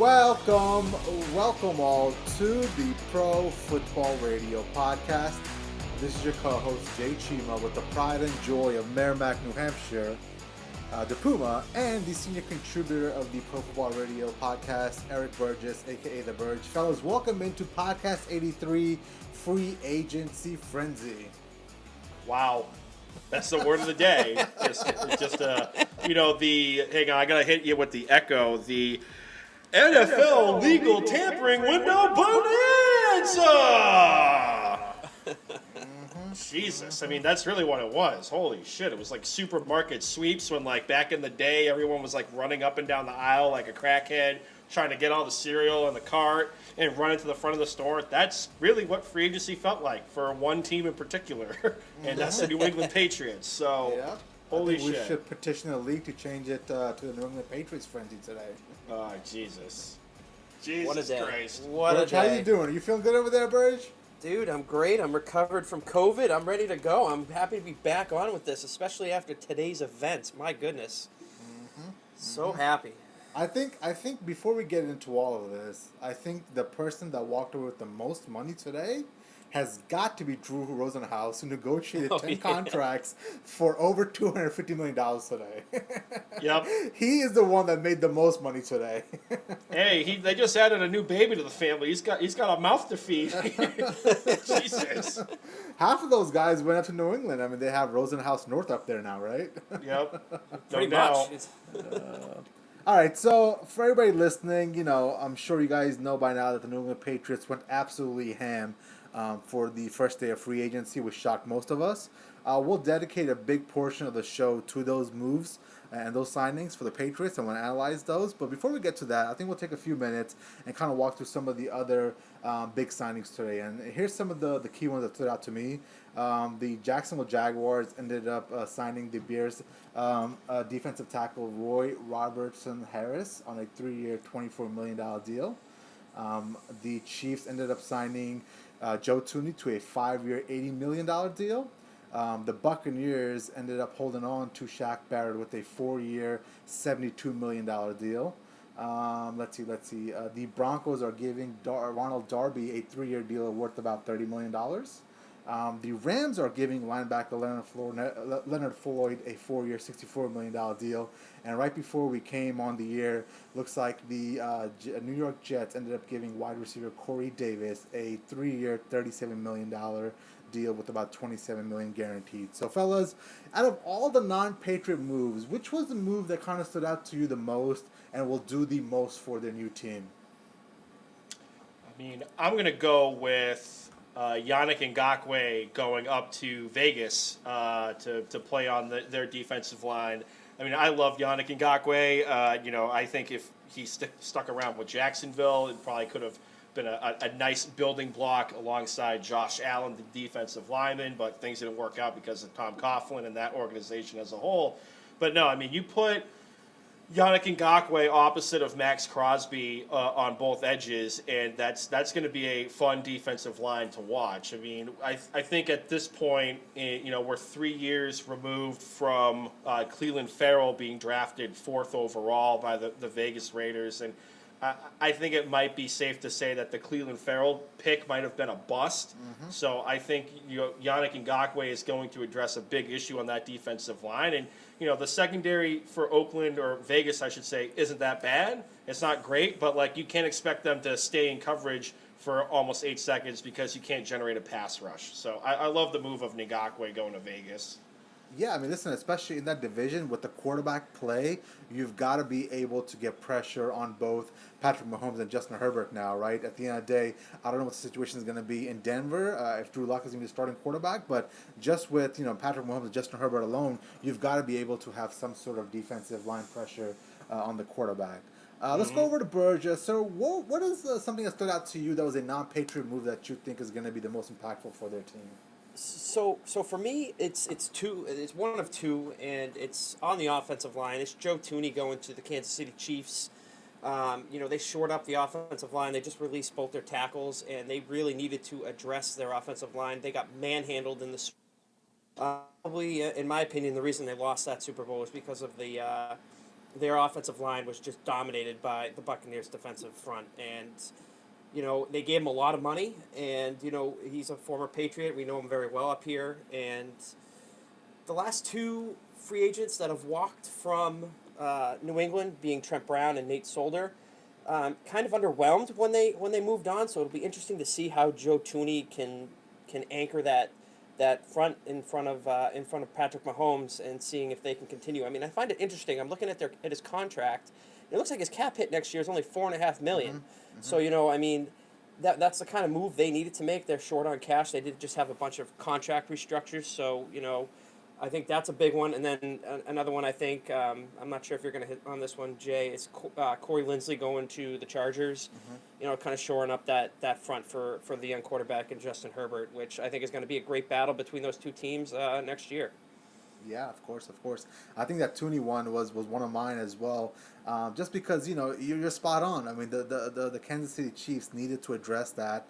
Welcome all to the Pro Football Radio Podcast. This is your co-host Jay Cheema with the pride and joy of Merrimack, New Hampshire, the Puma, and the senior contributor of the Pro Football Radio Podcast, Eric Burgess, aka The Burge. Fellas, welcome into Podcast 83, Free Agency Frenzy. Wow. That's the word of the day. Hang on, I gotta hit you with the echo. The NFL legal tampering window bonanza. Jesus, I mean that's really what it was. Holy shit! It was like supermarket sweeps when, like, back in the day, everyone was like running up and down the aisle like a crackhead, trying to get all the cereal in the cart and run into the front of the store. That's really what free agency felt like for one team in particular, and that's the New England Patriots. So, Yeah. holy We shit! should petition the league to change it to the New England Patriots Frenzy today. Oh, Jesus. What a day. Christ. What a Burge, how day. you doing? Are you feeling good over there, Burge? Dude, I'm great. I'm recovered from COVID. I'm ready to go. I'm happy to be back on with this, especially after today's events. My goodness. So happy. I think before we get into all of this, I think the person that walked away with the most money today has got to be Drew Rosenhaus, who negotiated 10 contracts for over $250 million today. Yep. He is the one that made the most money today. Hey, they just added a new baby to the family. He's got a mouth to feed. Jesus. Half of those guys went up to New England. I mean, they have Rosenhaus North up there now, right? Yep. Pretty doubt. much. All right, so for everybody listening, I'm sure you guys know by now that the New England Patriots went absolutely ham for the first day of free agency, which shocked most of us. We'll dedicate a big portion of the show to those moves and those signings for the Patriots, and we'll analyze those. But before we get to that, I think we'll take a few minutes and kind of walk through some of the other big signings today. And here's some of the key ones that stood out to me. The Jacksonville Jaguars ended up signing the Bears defensive tackle Roy Robertson Harris on a 3-year, $24 million deal. The Chiefs ended up signing Joe Tooney to a 5-year, $80 million deal. The Buccaneers ended up holding on to Shaq Barrett with a 4-year, $72 million deal. Let's see. The Broncos are giving Ronald Darby a 3-year deal worth about $30 million. The Rams are giving linebacker Leonard Floyd a 4-year, $64 million deal. And right before we came on the air, looks like the New York Jets ended up giving wide receiver Corey Davis a 3-year, $37 million deal with about $27 million guaranteed. So, fellas, out of all the non-Patriot moves, which was the move that kind of stood out to you the most and will do the most for their new team? I mean, I'm going to go with Yannick Ngakoue going up to Vegas to play on their defensive line. I mean, I love Yannick Ngakoue. I think if he stuck around with Jacksonville, it probably could have been a nice building block alongside Josh Allen, the defensive lineman, but things didn't work out because of Tom Coughlin and that organization as a whole. But no, I mean, you put Yannick Ngakoue opposite of Max Crosby on both edges, and that's going to be a fun defensive line to watch. I mean, I think at this point, we're 3 years removed from Cleveland Farrell being drafted 4th overall by the Vegas Raiders, and I think it might be safe to say that the Cleveland Farrell pick might have been a bust. Mm-hmm. So I think Yannick Ngakoue is going to address a big issue on that defensive line. And, the secondary for Oakland, or Vegas, I should say, isn't that bad. It's not great, but, you can't expect them to stay in coverage for almost 8 seconds because you can't generate a pass rush. So I love the move of Ngakoue going to Vegas. Yeah, I mean, listen, especially in that division with the quarterback play, you've got to be able to get pressure on both Patrick Mahomes and Justin Herbert now, right? At the end of the day, I don't know what the situation is going to be in Denver, if Drew Lock is going to be the starting quarterback, but just with, Patrick Mahomes and Justin Herbert alone, you've got to be able to have some sort of defensive line pressure on the quarterback. Let's go over to Burge. So what is something that stood out to you that was a non-Patriot move that you think is going to be the most impactful for their team? So for me, it's one of two, and it's on the offensive line. It's Joe Tooney going to the Kansas City Chiefs. They shored up the offensive line. They just released both their tackles, and they really needed to address their offensive line. They got manhandled in the probably, in my opinion, the reason they lost that Super Bowl is because of the their offensive line was just dominated by the Buccaneers' defensive front. And, they gave him a lot of money. And, he's a former Patriot. We know him very well up here. And the last two free agents that have walked from New England, being Trent Brown and Nate Solder, kind of underwhelmed when they moved on. So it'll be interesting to see how Joe Tooney can anchor that front in front of Patrick Mahomes and seeing if they can continue. I mean, I find it interesting. I'm looking at his contract. It looks like his cap hit next year is only $4.5 million. Mm-hmm. So I mean, that's the kind of move they needed to make. They're short on cash. They did just have a bunch of contract restructures. So I think that's a big one. And then another one, I think, I'm not sure if you're going to hit on this one, Jay, is Corey Lindsley going to the Chargers, kind of shoring up that front for the young quarterback and Justin Herbert, which I think is going to be a great battle between those two teams next year. Yeah, of course. I think that Tooney one was one of mine as well, just because you're spot on. I mean, the Kansas City Chiefs needed to address that.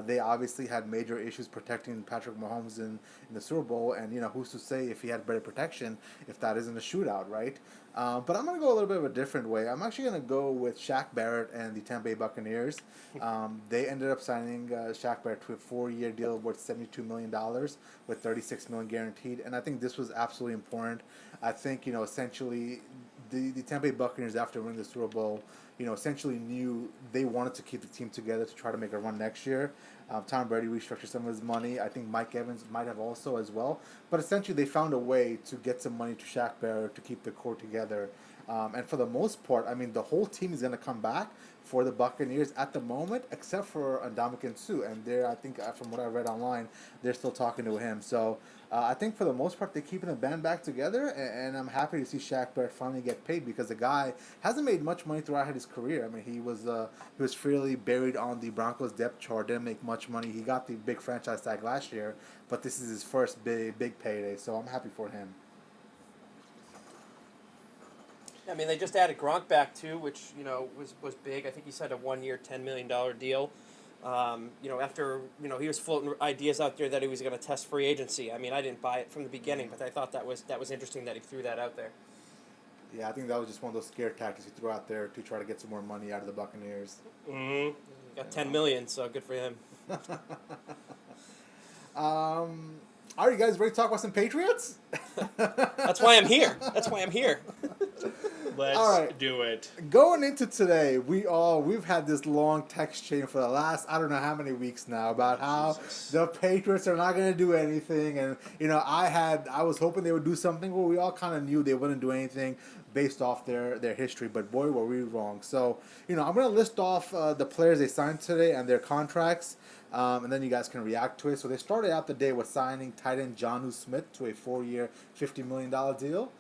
They obviously had major issues protecting Patrick Mahomes in the Super Bowl, and who's to say if he had better protection if that isn't a shootout, right? But I'm going to go a little bit of a different way. I'm actually going to go with Shaq Barrett and the Tampa Bay Buccaneers. They ended up signing Shaq Barrett to a 4-year deal worth $72 million with $36 million guaranteed, and I think this was absolutely important. I think, essentially the Tampa Bay Buccaneers, after winning the Super Bowl, essentially knew they wanted to keep the team together to try to make a run next year. Tom Brady restructured some of his money. I think Mike Evans might have also as well. But essentially, they found a way to get some money to Shaq Barrett to keep the core together. And for the most part, I mean, the whole team is going to come back for the Buccaneers at the moment, except for Ndamukong Suh. And they're, I think, from what I read online, they're still talking to him. So I think for the most part, they're keeping the band back together. And I'm happy to see Shaq Barrett finally get paid, because the guy hasn't made much money throughout his career. I mean, he was fairly buried on the Broncos depth chart, didn't make much money. He got the big franchise tag last year, but this is his first big payday. So I'm happy for him. I mean, they just added Gronk back too, which was big. I think he signed a 1-year, $10 million deal. After he was floating ideas out there that he was going to test free agency. I mean, I didn't buy it from the beginning, but I thought that was interesting that he threw that out there. Yeah, I think that was just one of those scare tactics he threw out there to try to get some more money out of the Buccaneers. Mm-hmm. He got $10 million, so good for him. Are you guys ready to talk about some Patriots? That's why I'm here. Let's do it. Going into today, we've had this long text chain for the last I don't know how many weeks now about how the Patriots are not going to do anything, and I was hoping they would do something. Well, we all kind of knew they wouldn't do anything based off their history, but boy, were we wrong. So I'm going to list off the players they signed today and their contracts. And then you guys can react to it. So they started out the day with signing tight end Jonnu Smith to a 4-year, $50 million deal.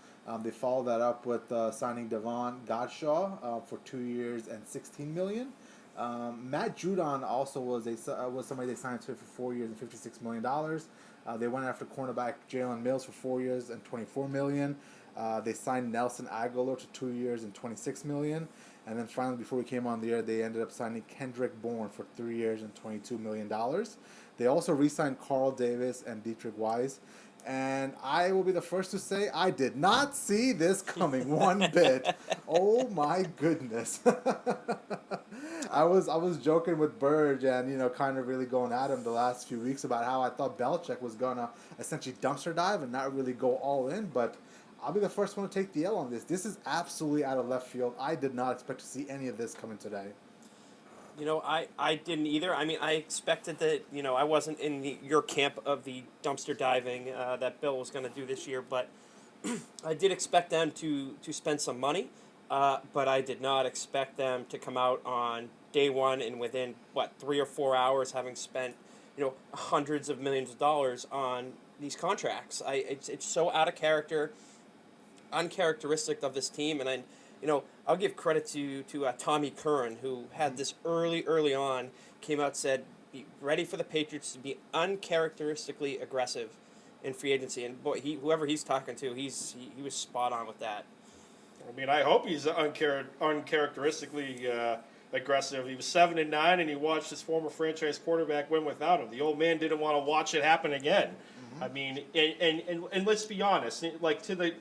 They followed that up with signing Devon Godshaw for 2 years and $16 million. Matt Judon also was somebody they signed to for 4 years and $56 million. They went after cornerback Jalen Mills for 4 years and $24 million. They signed Nelson Aguilar to 2 years and $26 million. And then finally, before we came on the air, they ended up signing Kendrick Bourne for 3 years and $22 million. They also re-signed Carl Davis and Dietrich Wise. And I will be the first to say I did not see this coming one bit. Oh my goodness. I was joking with Burge and kind of really going at him the last few weeks about how I thought Belichick was gonna essentially dumpster dive and not really go all in, but I'll be the first one to take the L on this. This is absolutely out of left field. I did not expect to see any of this coming today. I didn't either. I mean, I expected that, I wasn't in your camp of the dumpster diving that Bill was going to do this year, but I did expect them to spend some money, but I did not expect them to come out on day one and within, 3 or 4 hours having spent, hundreds of millions of dollars on these contracts. It's so out of character, uncharacteristic of this team, and I'll give credit to Tommy Curran, who had this early on, came out and said, be ready for the Patriots to be uncharacteristically aggressive in free agency. And boy, whoever he's talking to, he was spot on with that. I mean, I hope he's uncharacteristically aggressive. He was 7-9, and he watched his former franchise quarterback win without him. The old man didn't want to watch it happen again. Mm-hmm. I mean, and let's be honest, like to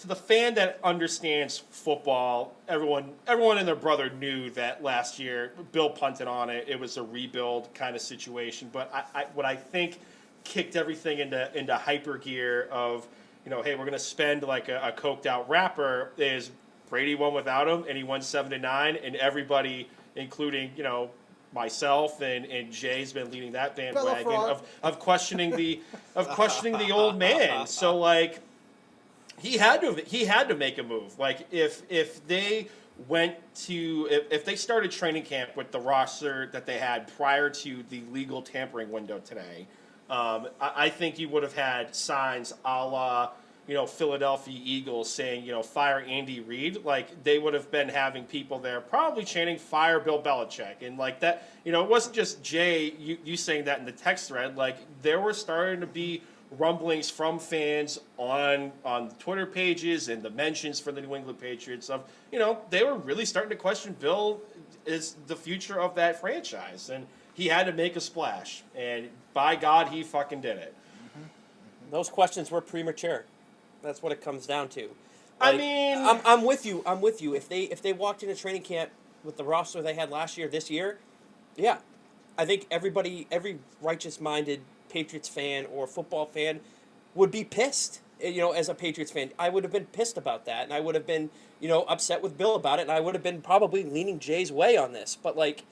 to the fan that understands football, everyone and their brother knew that last year Bill punted on it. It was a rebuild kind of situation. But what I think kicked everything into hyper gear of, hey, we're going to spend like a coked out rapper is Brady won without him, and he won 7-9, and everybody, including, myself and Jay's been leading that bandwagon of questioning the old man. So like he had to make a move. Like if they started training camp with the roster that they had prior to the legal tampering window today, I think you would have had signs a la Philadelphia Eagles saying, fire Andy Reid. Like, they would have been having people there probably chanting, fire Bill Belichick. And, like, that, it wasn't just Jay, you saying that in the text thread. Like, there were starting to be rumblings from fans on Twitter pages and the mentions for the New England Patriots of, they were really starting to question Bill is the future of that franchise. And he had to make a splash. And by God, he fucking did it. Those questions were premature. That's what it comes down to. Like, I mean, I'm with you. I'm with you. If they walked into training camp with the roster they had last year, this year, yeah, I think every righteous-minded Patriots fan or football fan would be pissed. As a Patriots fan, I would have been pissed about that, and I would have been, upset with Bill about it, and I would have been probably leaning Jay's way on this. But like,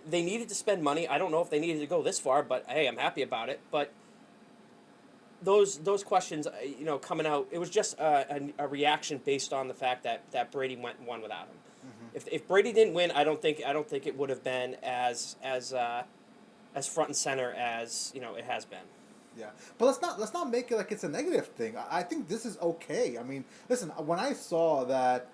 they needed to spend money. I don't know if they needed to go this far, but hey, I'm happy about it. But those questions, coming out, it was just a reaction based on the fact that Brady went and won without him. Mm-hmm. If Brady didn't win, I don't think it would have been as front and center as it has been. Yeah, but let's not make it like it's a negative thing. I think this is okay. I mean, listen, when I saw that.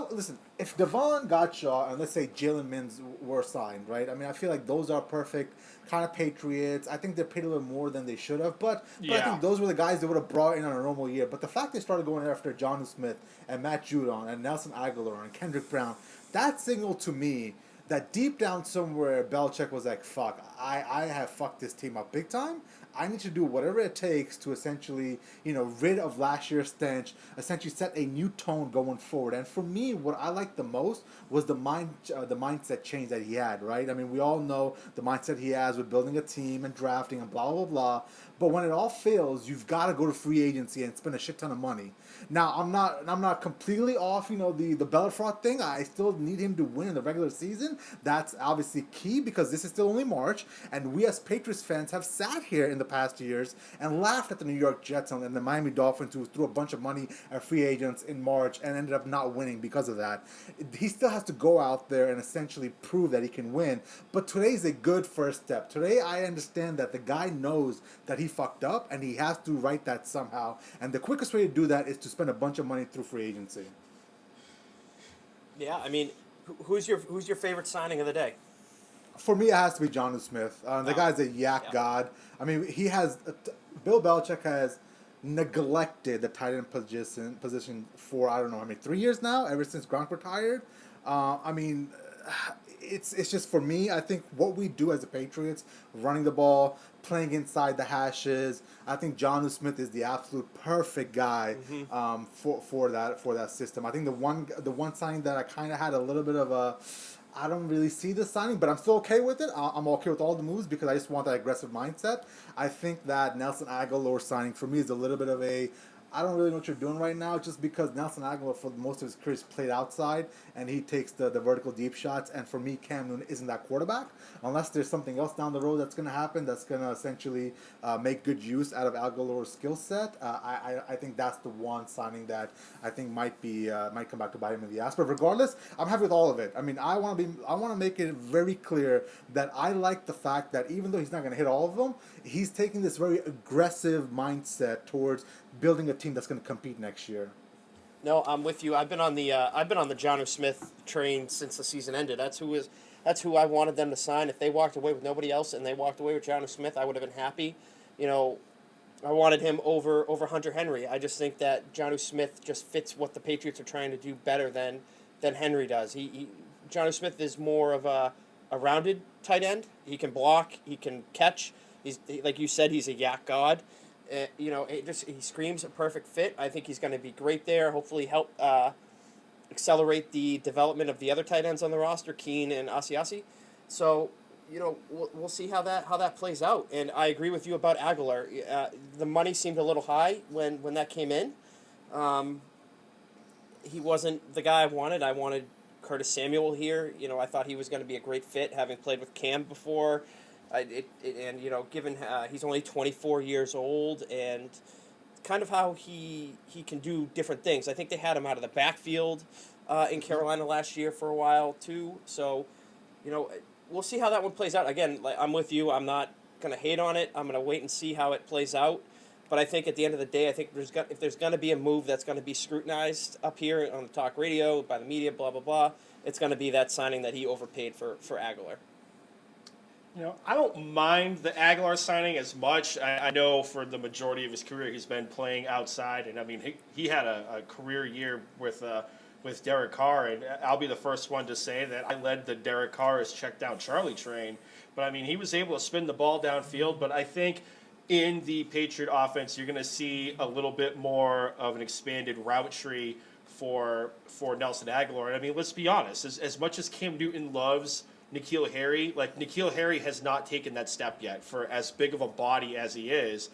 Listen, if Devon Gottschall and let's say Jalen Mills were signed, right? I mean, I feel like those are perfect kind of Patriots. I think they're paid a little more than they should have, but I think those were the guys they would have brought in on a normal year. But the fact they started going after Jonnu Smith and Matt Judon and Nelson Aguilar and Kendrick Brown, that signaled to me that deep down somewhere Belichick was like, fuck, I have fucked this team up big time. I need to do whatever it takes to essentially, rid of last year's stench, essentially set a new tone going forward. And for me, what I liked the most was the mindset change that he had, right? I mean, we all know the mindset he has with building a team and drafting and blah, blah, blah. But when it all fails, you've got to go to free agency and spend a shit ton of money. Now, I'm not completely off, the Belfort thing. I still need him to win in the regular season. That's obviously key because this is still only March, and we as Patriots fans have sat here in the past years and laughed at the New York Jets and the Miami Dolphins who threw a bunch of money at free agents in March and ended up not winning because of that. He still has to go out there and essentially prove that he can win, but today's a good first step. Today, I understand that the guy knows that he fucked up and he has to right that somehow, and the quickest way to do that is to spend a bunch of money through free agency. Yeah, I mean, who's your favorite signing of the day? For me, it has to be Jonnu Smith. The guy's a god. I mean, Bill Belichick has neglected the tight end position for, I don't know, 3 years now, ever since Gronk retired. I mean, it's just, for me, I think what we do as the Patriots, running the ball, playing inside the hashes, I think Jonnu Smith is the absolute perfect guy for that system. I think the one signing that I kind of had a little bit of a, I don't really see the signing, but I'm still okay with it. I'm okay with all the moves because I just want that aggressive mindset. I think that Nelson Aguilar signing for me is a little bit of a, I don't really know what you're doing right now, just because Nelson Aguilar for most of his career has played outside and he takes the vertical deep shots. And for me, Cam Newton isn't that quarterback unless there's something else down the road that's going to happen that's going to essentially make good use out of Aguilar's skill set. I think that's the one signing that I think might come back to bite him in the ass. But regardless, I'm happy with all of it. I mean, I want to make it very clear that I like the fact that even though he's not going to hit all of them, he's taking this very aggressive mindset towards building a team that's going to compete next year. No, I'm with you. I've been on the Jonnu Smith train since the season ended. That's who I wanted them to sign. If they walked away with nobody else and they walked away with Jonnu Smith, I would have been happy. I wanted him over Hunter Henry. I just think that Jonnu Smith just fits what the Patriots are trying to do better than Henry does. Jonnu Smith is more of a rounded tight end. He can block. He can catch. He's, like you said, he's a yak god. He screams a perfect fit. I think he's going to be great there. Hopefully, help accelerate the development of the other tight ends on the roster, Keene and Asiasi. So, we'll see how that plays out. And I agree with you about Aguilar. The money seemed a little high when that came in. He wasn't the guy I wanted. I wanted Curtis Samuel here. I thought he was going to be a great fit, having played with Cam before. Given he's only 24 years old and kind of how he can do different things. I think they had him out of the backfield in Carolina last year for a while too. So, we'll see how that one plays out. Again, I'm with you. I'm not going to hate on it. I'm going to wait and see how it plays out. But I think at the end of the day, if there's going to be a move that's going to be scrutinized up here on the talk radio, by the media, blah, blah, blah, it's going to be that signing that he overpaid for Aguilar. I don't mind the Aguilar signing as much. I know for the majority of his career he's been playing outside, and I mean he had a career year with Derek Carr, and I'll be the first one to say that I led the Derek Carr as check down Charlie train. But I mean he was able to spin the ball downfield. But I think in the Patriot offense you're going to see a little bit more of an expanded route tree for Nelson Aguilar. And I mean let's be honest, as much as Cam Newton loves N'Keal Harry, N'Keal Harry has not taken that step yet for as big of a body as he is.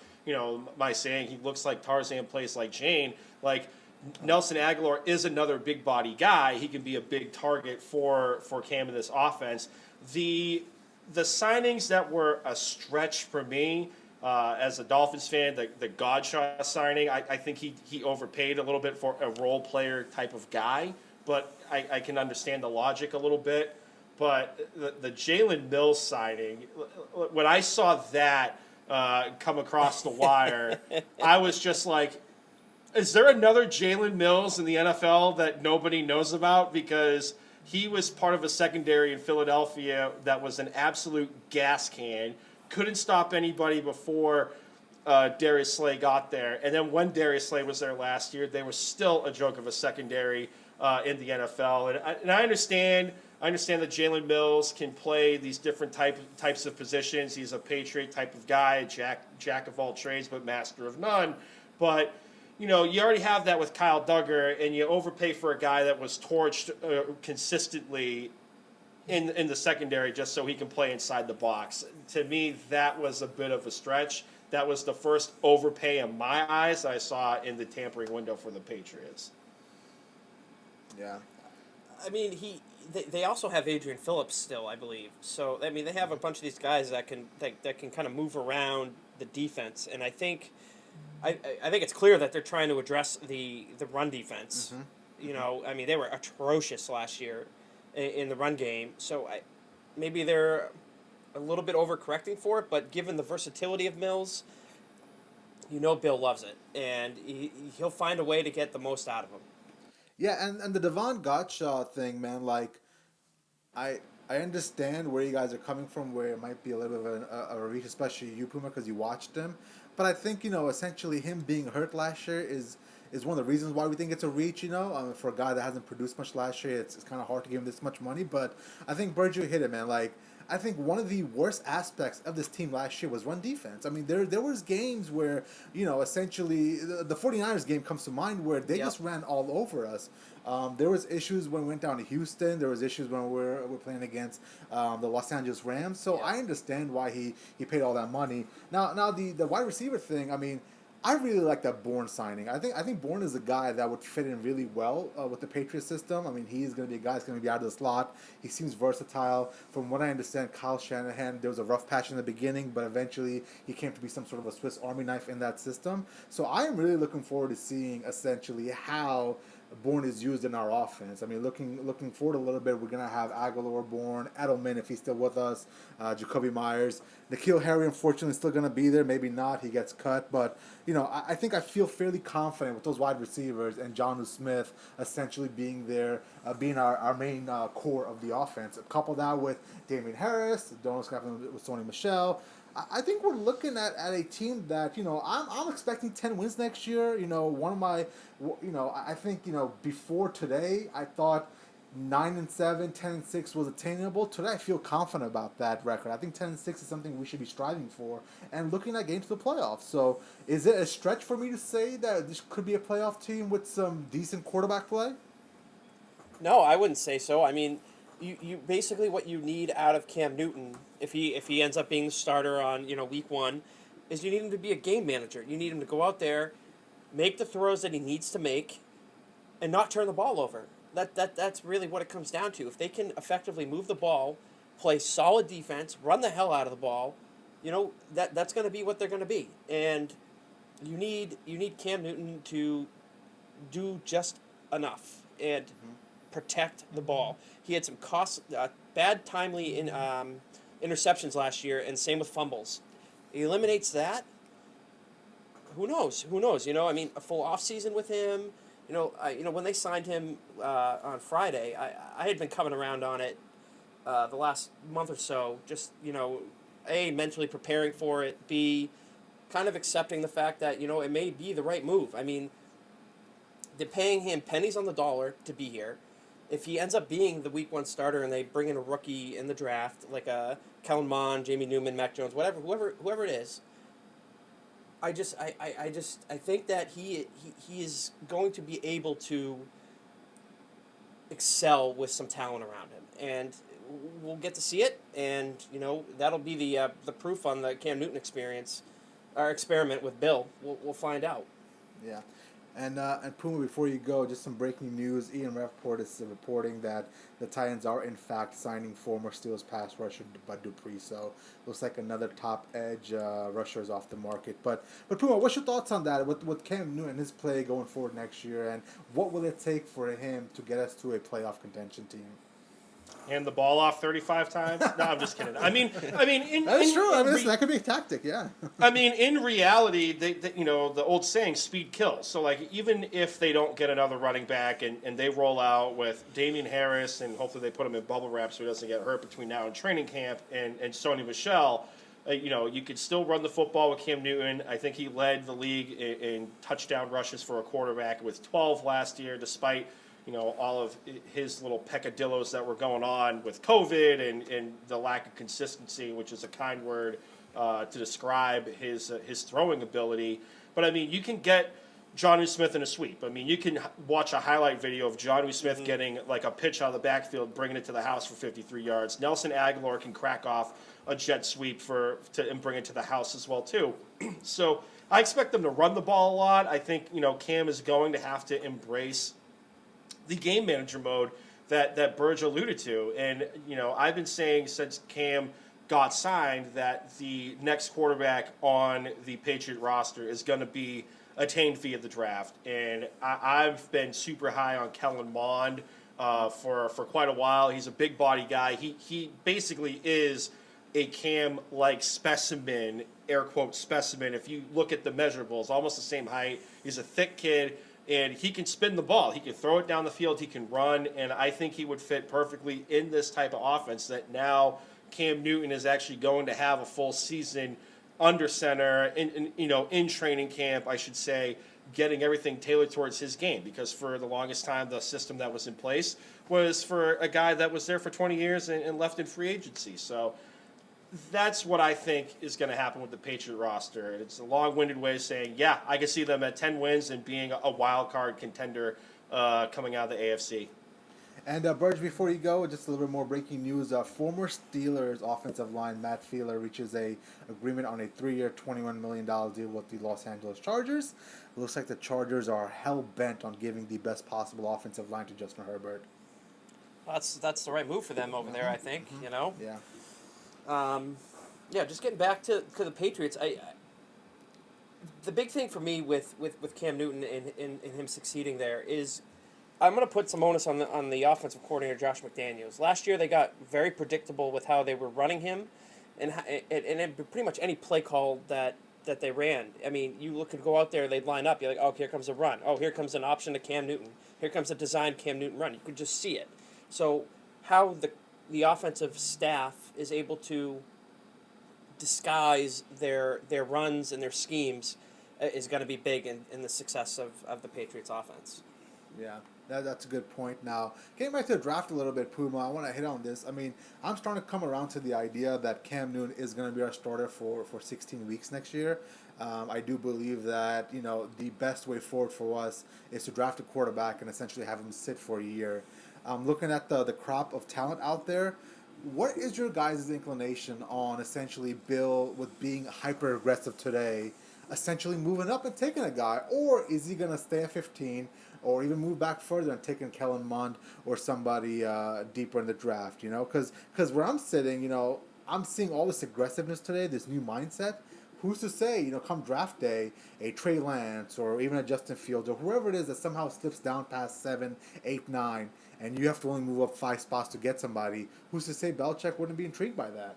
My saying he looks like Tarzan, plays like Jane. Nelson Aguilar is another big body guy. He can be a big target for Cam in this offense. The signings that were a stretch for me as a Dolphins fan, the Godshaw signing, I think he overpaid a little bit for a role player type of guy, but I can understand the logic a little bit. But the Jalen Mills signing, when I saw that come across the wire, I was just like, is there another Jalen Mills in the NFL that nobody knows about? Because he was part of a secondary in Philadelphia that was an absolute gas can, couldn't stop anybody before Darius Slay got there. And then when Darius Slay was there last year, they were still a joke of a secondary in the NFL. And I understand that Jalen Mills can play these different types of positions. He's a Patriot type of guy, jack of all trades, but master of none. But, you already have that with Kyle Duggar, and you overpay for a guy that was torched consistently in the secondary just so he can play inside the box. To me, that was a bit of a stretch. That was the first overpay in my eyes I saw in the tampering window for the Patriots. Yeah. I mean, they also have Adrian Phillips still, I believe. So I mean, they have a bunch of these guys that can kind of move around the defense, and I think it's clear that they're trying to address the run defense. Mm-hmm. I mean, they were atrocious last year in the run game. So maybe they're a little bit overcorrecting for it, but given the versatility of Mills, Bill loves it, and he'll find a way to get the most out of him. Yeah, and the Devon Gottschall thing, man, I understand where you guys are coming from, where it might be a little bit of a reach, especially you, Puma, because you watched him. But I think, essentially him being hurt last year is one of the reasons why we think it's a reach, for a guy that hasn't produced much last year, it's kind of hard to give him this much money. But I think Burge hit it, man. I think one of the worst aspects of this team last year was run defense. I mean, there was games where, essentially the 49ers game comes to mind where they just ran all over us. There was issues when we went down to Houston. There was issues when we're playing against the Los Angeles Rams. So I understand why he paid all that money. Now the wide receiver thing, I mean, I really like that Bourne signing. I think Bourne is a guy that would fit in really well with the Patriot system. I mean, he's going to be a guy that's going to be out of the slot. He seems versatile. From what I understand, Kyle Shanahan, there was a rough patch in the beginning, but eventually he came to be some sort of a Swiss Army knife in that system. So I am really looking forward to seeing essentially how Bourne is used in our offense. I mean, looking forward a little bit, we're going to have Aguilar, Bourne, Edelman, if he's still with us, Jacoby Myers. N'Keal Harry, unfortunately, is still going to be there. Maybe not. He gets cut. But, I think I feel fairly confident with those wide receivers and Jonnu Smith essentially being there, being our main core of the offense. Couple that with Damian Harris, Donald Scott with Sony Michel. I think we're looking at a team that, I'm expecting 10 wins next year. One of my, I think, before today, I thought, 9-7, 10-6 was attainable. Today, I feel confident about that record. I think 10-6 is something we should be striving for, and looking at getting to the playoffs. So, is it a stretch for me to say that this could be a playoff team with some decent quarterback play? No, I wouldn't say so. I mean, you basically what you need out of Cam Newton, if he ends up being the starter on week 1, is you need him to be a game manager. You need him to go out there, make the throws that he needs to make, and not turn the ball over. That's really what it comes down to. If they can effectively move the ball, play solid defense, run the hell out of the ball, that's going to be what they're going to be. And you need Cam Newton to do just enough and protect the ball. He had some bad timely interceptions last year, and same with fumbles. He eliminates that. Who knows? I mean, a full offseason with him. When they signed him on Friday, I had been coming around on it the last month or so, just, A, mentally preparing for it, B, kind of accepting the fact that, it may be the right move. I mean, they're paying him pennies on the dollar to be here. If he ends up being the week 1 starter and they bring in a rookie in the draft, like Kellen Mond, Jamie Newman, Mac Jones, whoever it is, I think that he is going to be able to excel with some talent around him, and we'll get to see it. And that'll be the proof on the Cam Newton experiment with Bill. We'll find out. Yeah. And Puma, before you go, just some breaking news. Ian Rappaport is reporting that the Titans are in fact signing former Steelers pass rusher Bud Dupree. So looks like another top edge rusher is off the market. But Puma, what's your thoughts on that with Cam Newton and his play going forward next year, and what will it take for him to get us to a playoff contention team? Hand the ball off 35 times? No, I'm just kidding. I mean, That's true. Listen, that could be a tactic, yeah. I mean, in reality, they the old saying, speed kills. So, like, even if they don't get another running back and they roll out with Damian Harris, and hopefully they put him in bubble wrap so he doesn't get hurt between now and training camp, and Sony Michel, you could still run the football with Cam Newton. I think he led the league in touchdown rushes for a quarterback with 12 last year, despite all of his little peccadillos that were going on with COVID and the lack of consistency, which is a kind word to describe his throwing ability. But, I mean, you can get Jonnu Smith in a sweep. I mean, you can watch a highlight video of Jonnu Smith getting, like, a pitch out of the backfield, bringing it to the house for 53 yards. Nelson Aguilar can crack off a jet sweep and bring it to the house as well, too. So I expect them to run the ball a lot. I think, Cam is going to have to embrace the game manager mode that Burge alluded to. And, I've been saying since Cam got signed that the next quarterback on the Patriot roster is going to be attained via the draft. And I've been super high on Kellen Mond for quite a while. He's a big body guy. He basically is a Cam-like specimen, air quote specimen. If you look at the measurables, almost the same height. He's a thick kid. And he can spin the ball. He can throw it down the field. He can run. And I think he would fit perfectly in this type of offense that now Cam Newton is actually going to have a full season under center, in training camp, I should say, getting everything tailored towards his game. Because for the longest time, the system that was in place was for a guy that was there for 20 years and left in free agency. So that's what I think is going to happen with the Patriot roster. And it's a long-winded way of saying, yeah, I can see them at 10 wins and being a wild card contender coming out of the AFC. And Burge, before you go, just a little bit more breaking news. Former Steelers offensive line Matt Fielder reaches a agreement on a 3-year, $21 million deal with the Los Angeles Chargers. It looks like the Chargers are hell-bent on giving the best possible offensive line to Justin Herbert. That's the right move for them over there, I think, Yeah. Just getting back to the Patriots, the big thing for me with Cam Newton and him succeeding there is I'm going to put some onus on the offensive coordinator, Josh McDaniels. Last year they got very predictable with how they were running him, and pretty much any play call that they ran. I mean, you could go out there, they'd line up, you're like, oh, here comes a run. Oh, here comes an option to Cam Newton. Here comes a designed Cam Newton run. You could just see it. So how the offensive staff is able to disguise their runs and their schemes is going to be big in the success of the Patriots offense. Yeah. That's a good point. Now, getting back to the draft a little bit, Puma, I want to hit on this. I mean, I'm starting to come around to the idea that Cam Newton is going to be our starter for 16 weeks next year. I do believe that, the best way forward for us is to draft a quarterback and essentially have him sit for a year. Looking at the crop of talent out there, what is your guys' inclination on essentially Bill with being hyper aggressive today, essentially moving up and taking a guy, or is he gonna stay at 15, or even move back further and taking Kellen Mond or somebody deeper in the draft? Because where I'm sitting, I'm seeing all this aggressiveness today, this new mindset. Who's to say, come draft day, a Trey Lance or even a Justin Fields or whoever it is that somehow slips down past 7, 8, 9, and you have to only move up 5 spots to get somebody. Who's to say Belichick wouldn't be intrigued by that?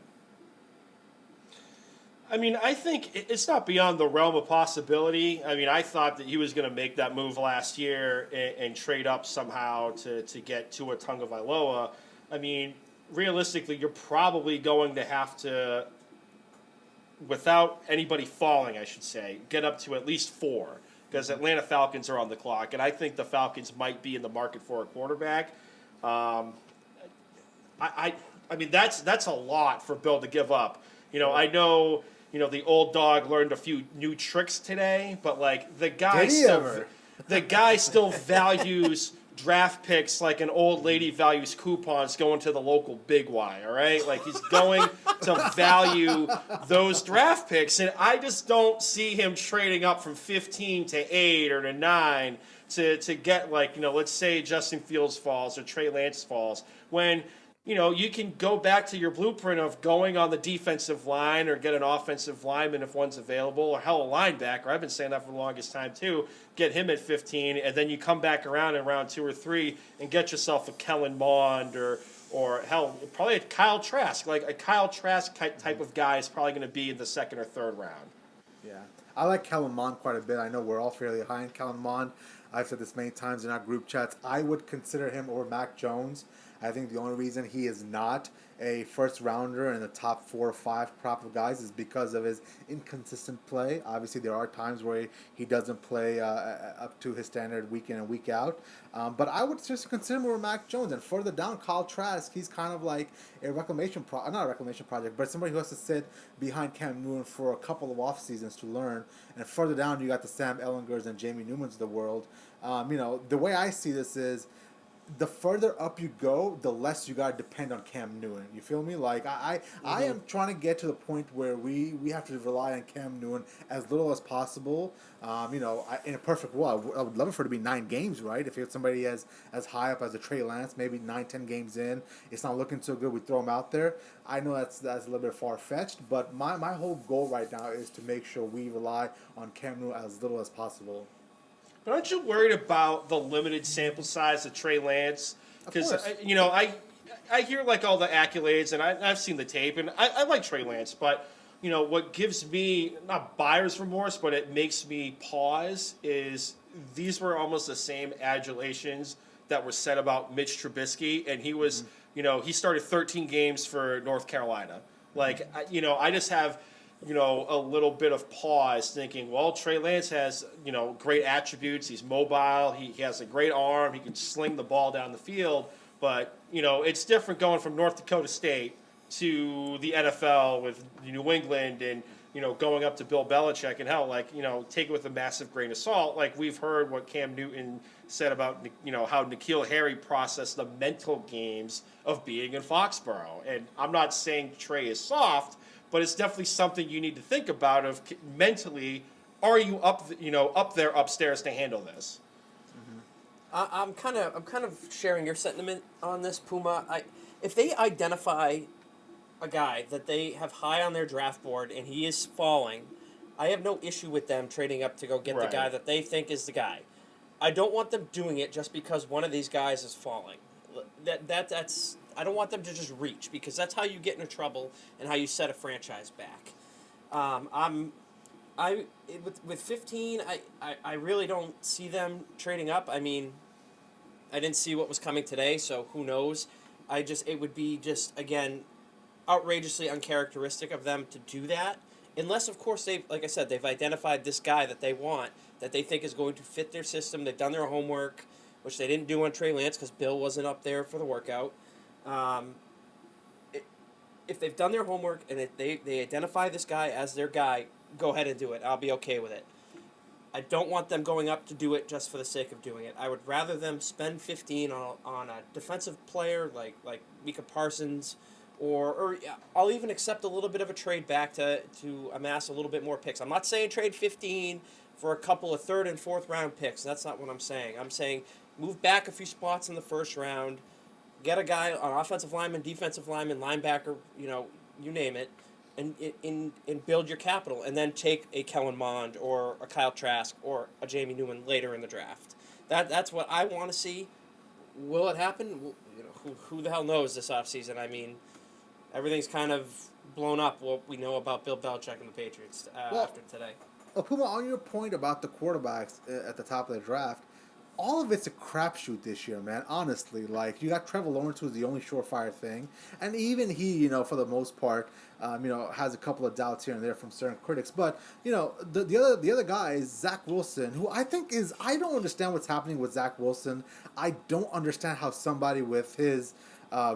I mean, I think it's not beyond the realm of possibility. I mean, I thought that he was going to make that move last year and trade up somehow to get Tua Tagovailoa. I mean, realistically, you're probably going to have to, without anybody falling, I should say, get up to at least 4 because Atlanta Falcons are on the clock, and I think the Falcons might be in the market for a quarterback. I mean, that's a lot for Bill to give up. I know. The old dog learned a few new tricks today, but the guy still values draft picks like an old lady values coupons going to the local Big Y, all right? He's going to value those draft picks, and I just don't see him trading up from 15 to 8 or to 9 to get, let's say Justin Fields falls or Trey Lance falls, when you can go back to your blueprint of going on the defensive line or get an offensive lineman if one's available, or hell, a linebacker. I've been saying that for the longest time, too. Get him at 15, and then you come back around in round 2 or 3 and get yourself a Kellen Mond or hell, probably a Kyle Trask. A Kyle Trask type of guy is probably going to be in the 2nd or 3rd round. Yeah. I like Kellen Mond quite a bit. I know we're all fairly high in Kellen Mond. I've said this many times in our group chats. I would consider him over Mac Jones. I think the only reason he is not a first rounder in the top 4 or 5 crop of guys is because of his inconsistent play. Obviously, there are times where he doesn't play up to his standard week in and week out. But I would just consider him over Mac Jones. And further down, Kyle Trask, he's kind of like a not a reclamation project, but somebody who has to sit behind Cam Newton for a couple of off seasons to learn. And further down, you got the Sam Ellingers and Jamie Newmans of the world. The way I see this is, the further up you go, the less you gotta depend on Cam Newton. You feel me? I am trying to get to the point where we have to rely on Cam Newton as little as possible. In a perfect world, I would love it for it to be 9 games, right? If you have somebody as high up as a Trey Lance, maybe 9, 10 games in, it's not looking so good, we throw him out there. I know that's a little bit far-fetched, but my whole goal right now is to make sure we rely on Cam Newton as little as possible. But aren't you worried about the limited sample size of Trey Lance? Because, I hear all the accolades, and I've seen the tape, and I like Trey Lance. But, what gives me, not buyer's remorse, but it makes me pause is these were almost the same adulations that were said about Mitch Trubisky. And he was, he started 13 games for North Carolina. I just have a little bit of pause thinking, well, Trey Lance has, great attributes. He's mobile. He has a great arm. He can sling the ball down the field. But, it's different going from North Dakota State to the NFL with New England and, going up to Bill Belichick. And hell, take it with a massive grain of salt. We've heard what Cam Newton said about, how N'Keal Harry processed the mental games of being in Foxborough. And I'm not saying Trey is soft, but it's definitely something you need to think about of mentally, are you up there upstairs to handle this? I'm kind of sharing your sentiment on this, Puma. If they identify a guy that they have high on their draft board and he is falling, I have no issue with them trading up to go get the guy that they think is the guy. I don't want them doing it just because one of these guys is falling. That's I don't want them to just reach, because that's how you get into trouble and how you set a franchise back. With 15, I really don't see them trading up. I mean, I didn't see what was coming today, so who knows? It would be just, again, outrageously uncharacteristic of them to do that, unless, of course, they've identified this guy that they want, that they think is going to fit their system. They've done their homework, which they didn't do on Trey Lance because Bill wasn't up there for the workout. If they've done their homework and if they identify this guy as their guy, go ahead and do it. I'll be okay with it. I don't want them going up to do it just for the sake of doing it. I would rather them spend 15 on a defensive player like Micah Parsons, or I'll even accept a little bit of a trade back to amass a little bit more picks. I'm not saying trade 15 for a couple of third and fourth round picks. That's not what I'm saying. I'm saying move back a few spots in the first round, get a guy on offensive lineman, defensive lineman, linebacker, you name it, and build your capital, and then take a Kellen Mond or a Kyle Trask or a Jamie Newman later in the draft. That's what I want to see. Will it happen? Who the hell knows this offseason? I mean, everything's kind of blown up what we know about Bill Belichick and the Patriots after today. Puma, on your point about the quarterbacks at the top of the draft, all of it's a crapshoot this year, man. Honestly, like, you got Trevor Lawrence, who's the only surefire thing, and even he, for the most part, has a couple of doubts here and there from certain critics. But the other guy is Zach Wilson, who I don't understand what's happening with Zach Wilson. I don't understand how somebody with his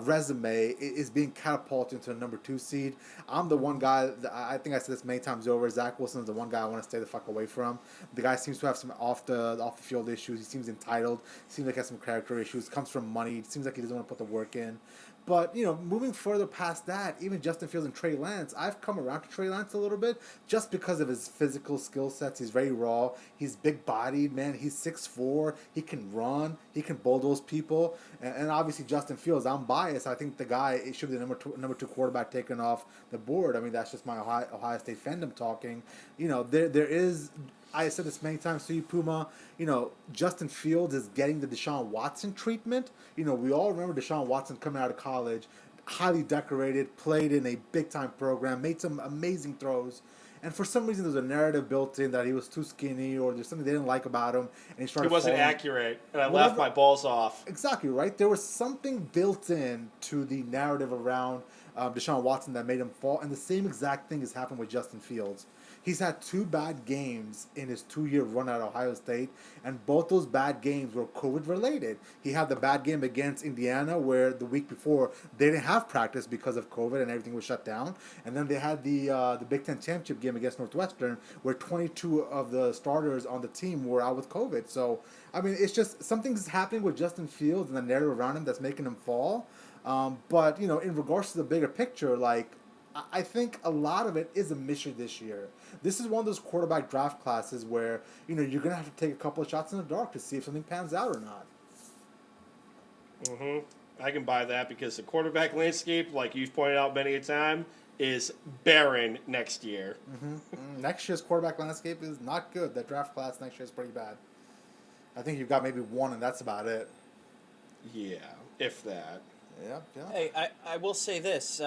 resume is being catapulted into a number 2 seed. I'm the one guy, I think I said this many times over, Zach Wilson is the one guy I want to stay the fuck away from. The guy seems to have some off the field issues. He seems entitled. Seems like he has some character issues. Comes from money. It seems like he doesn't want to put the work in. But, moving further past that, even Justin Fields and Trey Lance, I've come around to Trey Lance a little bit just because of his physical skill sets. He's very raw. He's big-bodied, man. He's 6'4". He can run. He can bulldoze people. And obviously Justin Fields, I'm biased. I think the guy should be the number two quarterback taken off the board. I mean, that's just my Ohio State fandom talking. There is... I said this many times to you, Puma. Justin Fields is getting the Deshaun Watson treatment. We all remember Deshaun Watson coming out of college, highly decorated, played in a big-time program, made some amazing throws. And for some reason, there's a narrative built in that he was too skinny, or there's something they didn't like about him, and he started. He wasn't falling. accurate, and I laughed my balls off. Exactly right. There was something built in to the narrative around Deshaun Watson that made him fall, and the same exact thing has happened with Justin Fields. He's had 2 bad games in his 2-year run at Ohio State, and both those bad games were COVID-related. He had the bad game against Indiana, where the week before they didn't have practice because of COVID and everything was shut down. And then they had the Big Ten championship game against Northwestern, where 22 of the starters on the team were out with COVID. So, I mean, it's just something's happening with Justin Fields and the narrative around him that's making him fall. But, in regards to the bigger picture, like, I think a lot of it is a mission this year. This is one of those quarterback draft classes where, you're going to have to take a couple of shots in the dark to see if something pans out or not. I can buy that because the quarterback landscape, like you've pointed out many a time, is barren next year. Next year's quarterback landscape is not good. That draft class next year is pretty bad. I think you've got maybe one, and that's about it. Yeah, if that. Yeah. Hey, I will say this.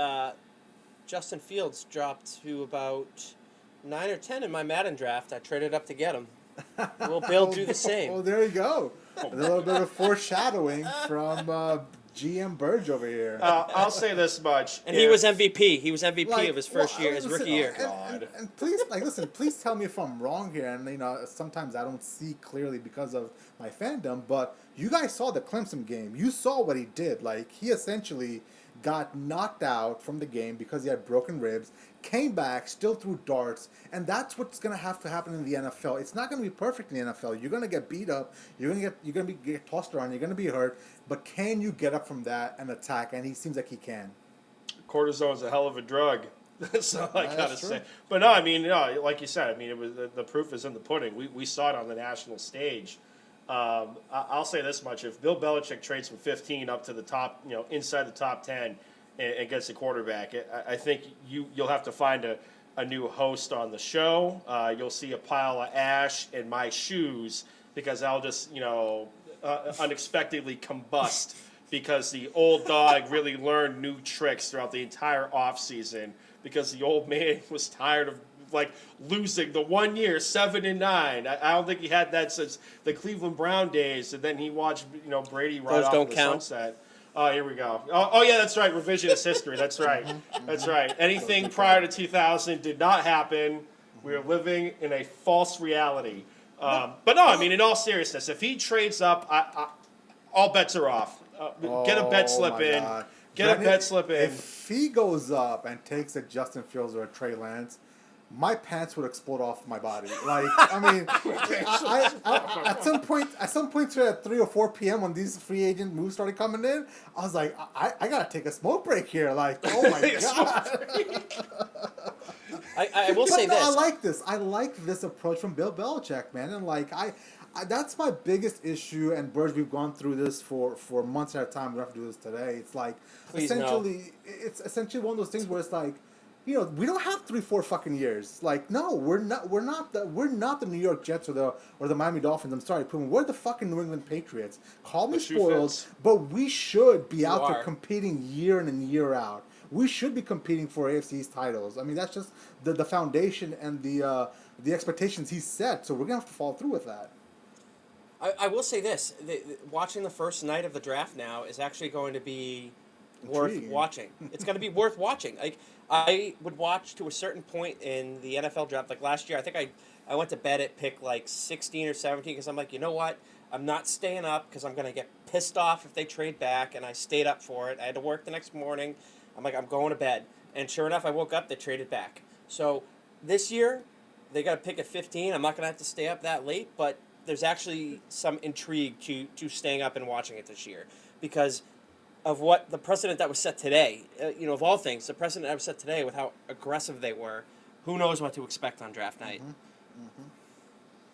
Justin Fields dropped to about 9 or 10 in my Madden draft. I traded up to get him. Will Bill do the same? Oh, there you go. A little bit of foreshadowing from GM Burge over here. I'll say this much. And he was MVP. He was MVP of his first year, his listen, rookie year. And please, listen, please tell me if I'm wrong here. And, sometimes I don't see clearly because of my fandom, but you guys saw the Clemson game. You saw what he did. Like, he essentially got knocked out from the game because he had broken ribs, came back, still threw darts, and that's what's going to have to happen in the NFL. It's not going to be perfect in the NFL. You're going to get beat up, you're going to get tossed around, you're going to be hurt, but can you get up from that and attack? And he seems like he can. Cortisone's a hell of a drug. That's all I got to say. But no, I mean, like you said, I mean, it was the proof is in the pudding. We saw it on the national stage. I'll say this much: if Bill Belichick trades from 15 up to the top, inside the top 10, and gets a quarterback, I think you'll have to find a new host on the show. You'll see a pile of ash in my shoes because I'll just unexpectedly combust because the old dog really learned new tricks throughout the entire offseason because the old man was tired of losing the 1 year 7-9. I don't think he had that since the Cleveland Brown days, and then he watched Brady ride off the sunset. Oh, here we go. Oh yeah, that's right. Revisionist history. That's right. That's right. Anything prior to 2000 did not happen. We are living in a false reality. But no, I mean, in all seriousness, if he trades up, all bets are off. Get a bet slip my in. God. Get a bet slip in. If he goes up and takes a Justin Fields or a Trey Lance, my pants would explode off my body. Like, I mean, at some point today at 3 or 4 p.m. when these free agent moves started coming in, I was like, I gotta take a smoke break here. Like, oh my God. I will say this. I like this approach from Bill Belichick, man. And like, I that's my biggest issue. And Burge, we've gone through this for months at a time. We don't have to do this today. It's like, it's essentially one of those things where it's like, you know, we don't have 3-4 fucking years. Like, no, we're not the New York Jets or the Miami Dolphins. I'm sorry, Puma. We're the fucking New England Patriots. Call me spoiled, but we should be out there competing year in and year out. We should be competing for AFC East titles. I mean, that's just the foundation and the expectations he's set. So we're gonna have to follow through with that. I will say this: watching the first night of the draft now is actually going to be worth watching. It's going to be worth watching. Like, I would watch to a certain point in the NFL draft. Like last year, I think I went to bed at pick like 16 or 17 because I'm like, you know what? I'm not staying up because I'm going to get pissed off if they trade back, and I stayed up for it. I had to work the next morning. I'm like, I'm going to bed. And sure enough, I woke up, they traded back. So this year, they got to pick at 15. I'm not going to have to stay up that late, but there's actually some intrigue to staying up and watching it this year because of what the precedent that was set today. Of all things, the precedent that was set today with how aggressive they were, who knows what to expect on draft night.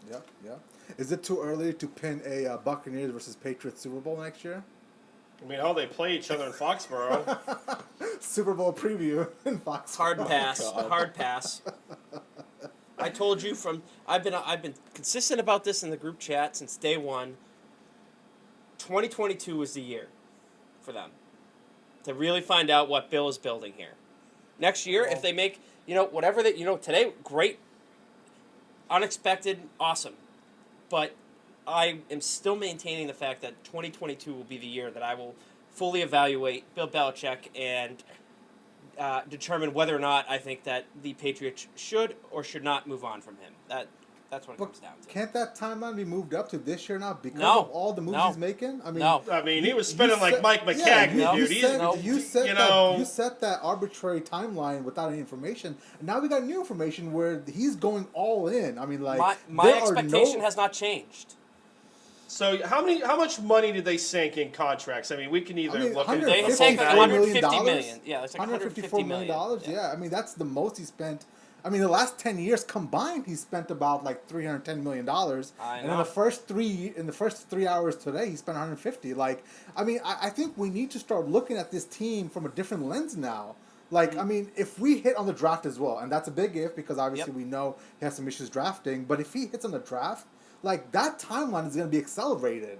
Yeah. Is it too early to pin a Buccaneers versus Patriots Super Bowl next year? I mean, they play each other in Foxborough. Super Bowl preview in Foxborough. Hard pass. I told you I've been consistent about this in the group chat since day one. 2022 is the year for them to really find out what Bill is building here. Next year, if they make whatever that today, great, unexpected, awesome, but I am still maintaining the fact that 2022 will be the year that I will fully evaluate Bill Belichick and determine whether or not I think that the Patriots should or should not move on from him. That's what it comes down to. Can't that timeline be moved up to this year now because of all the moves he's making? I mean, he was spending like Mike McCagnon, dude. You set that arbitrary timeline without any information. And now we got new information where he's going all in. I mean, like my expectation has not changed. So how much money did they sink in contracts? I mean, we can either look at they sank $150 million. Yeah, it's like $154 million. Yeah, I mean that's the most he spent. I mean, the last 10 years combined, he spent about like $310 million. And in the first 3 hours today, he spent $150. Like, I mean, I think we need to start looking at this team from a different lens now. Like, I mean, if we hit on the draft as well, and that's a big if because obviously we know he has some issues drafting. But if he hits on the draft, like that timeline is going to be accelerated.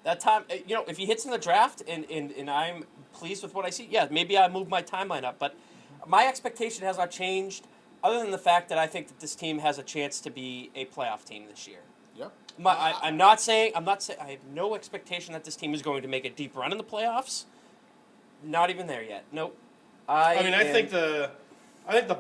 That time, if he hits in the draft and I'm pleased with what I see, yeah, maybe I move my timeline up. But my expectation has not changed. Other than the fact that I think that this team has a chance to be a playoff team this year. Yep. I'm not saying I have no expectation that this team is going to make a deep run in the playoffs. Not even there yet. Nope. I think the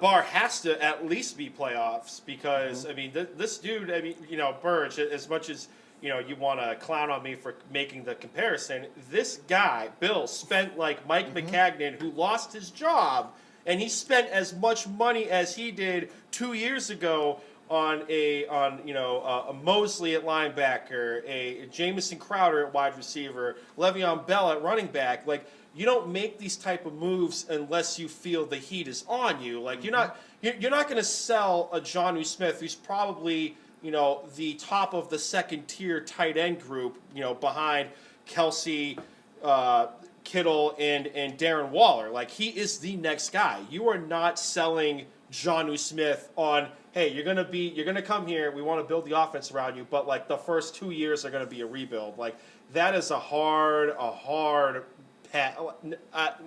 bar has to at least be playoffs because I mean this dude. I mean Burge. As much as you want to clown on me for making the comparison, this guy Bill spent like Mike McCagnon, who lost his job. And he spent as much money as he did 2 years ago on a Mosley at linebacker, a Jamison Crowder at wide receiver, Le'Veon Bell at running back. Like you don't make these type of moves unless you feel the heat is on you. Like you're not going to sell a Jonnu Smith who's probably the top of the second tier tight end group behind Kelsey. Kittle and Darren Waller. Like, he is the next guy. You are not selling Jonnu Smith on, hey, you're gonna come here, we want to build the offense around you, but like the first 2 years are gonna be a rebuild. Like that is a hard pat.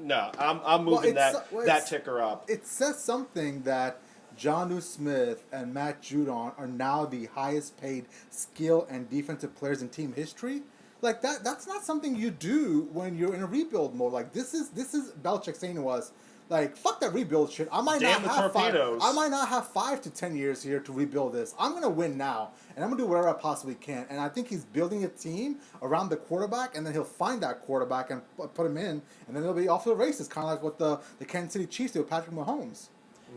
No, I'm moving that ticker up. It says something that Jonnu Smith and Matt Judon are now the highest paid skill and defensive players in team history. Like that's not something you do when you're in a rebuild mode. Like this is Belichick saying to us, Like, fuck that rebuild shit. I might Damn not the have torpedoes. I might not have 5 to 10 years here to rebuild this. I'm gonna win now, and I'm gonna do whatever I possibly can. And I think he's building a team around the quarterback, and then he'll find that quarterback and put him in, and then they'll be off to the races, kind of like what the Kansas City Chiefs did with Patrick Mahomes.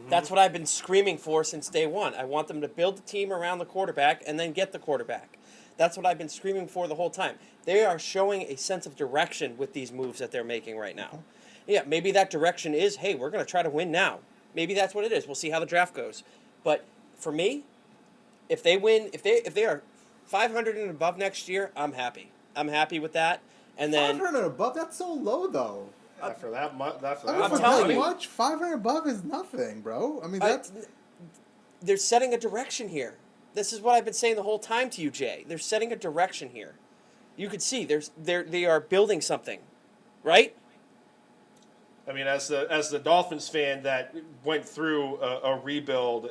That's what I've been screaming for since day one. I want them to build the team around the quarterback and then get the quarterback. That's what I've been screaming for the whole time. They are showing a sense of direction with these moves that they're making right now. Yeah, maybe that direction is, hey, we're going to try to win now. Maybe that's what it is. We'll see how the draft goes. But for me, if they win, if they are 500 and above next year, I'm happy. I'm happy with that. And then 500 and above, that's so low though. After that much, after I mean, that for much telling that you. much, 500 above is nothing, bro. I mean, that's they're setting a direction here. This is what I've been saying the whole time to you, Jay. They're setting a direction here. You could see they are building something, right? I mean, as the Dolphins fan that went through a rebuild,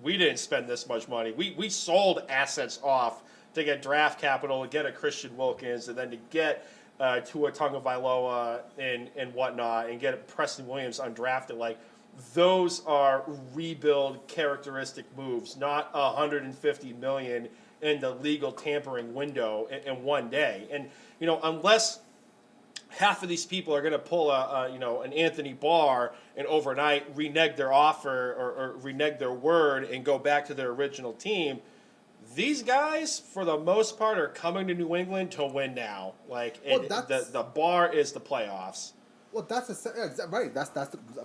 we didn't spend this much money. We sold assets off to get draft capital, to get a Christian Wilkins, and then to get Tua Tagovailoa and whatnot, and get Preston Williams undrafted. Like, those are rebuild characteristic moves, not $150 million in the legal tampering window in one day. And unless half of these people are going to pull an Anthony Barr and overnight renege their offer or renege their word and go back to their original team, these guys, for the most part, are coming to New England to win now. Like, the bar is the playoffs. Well, right.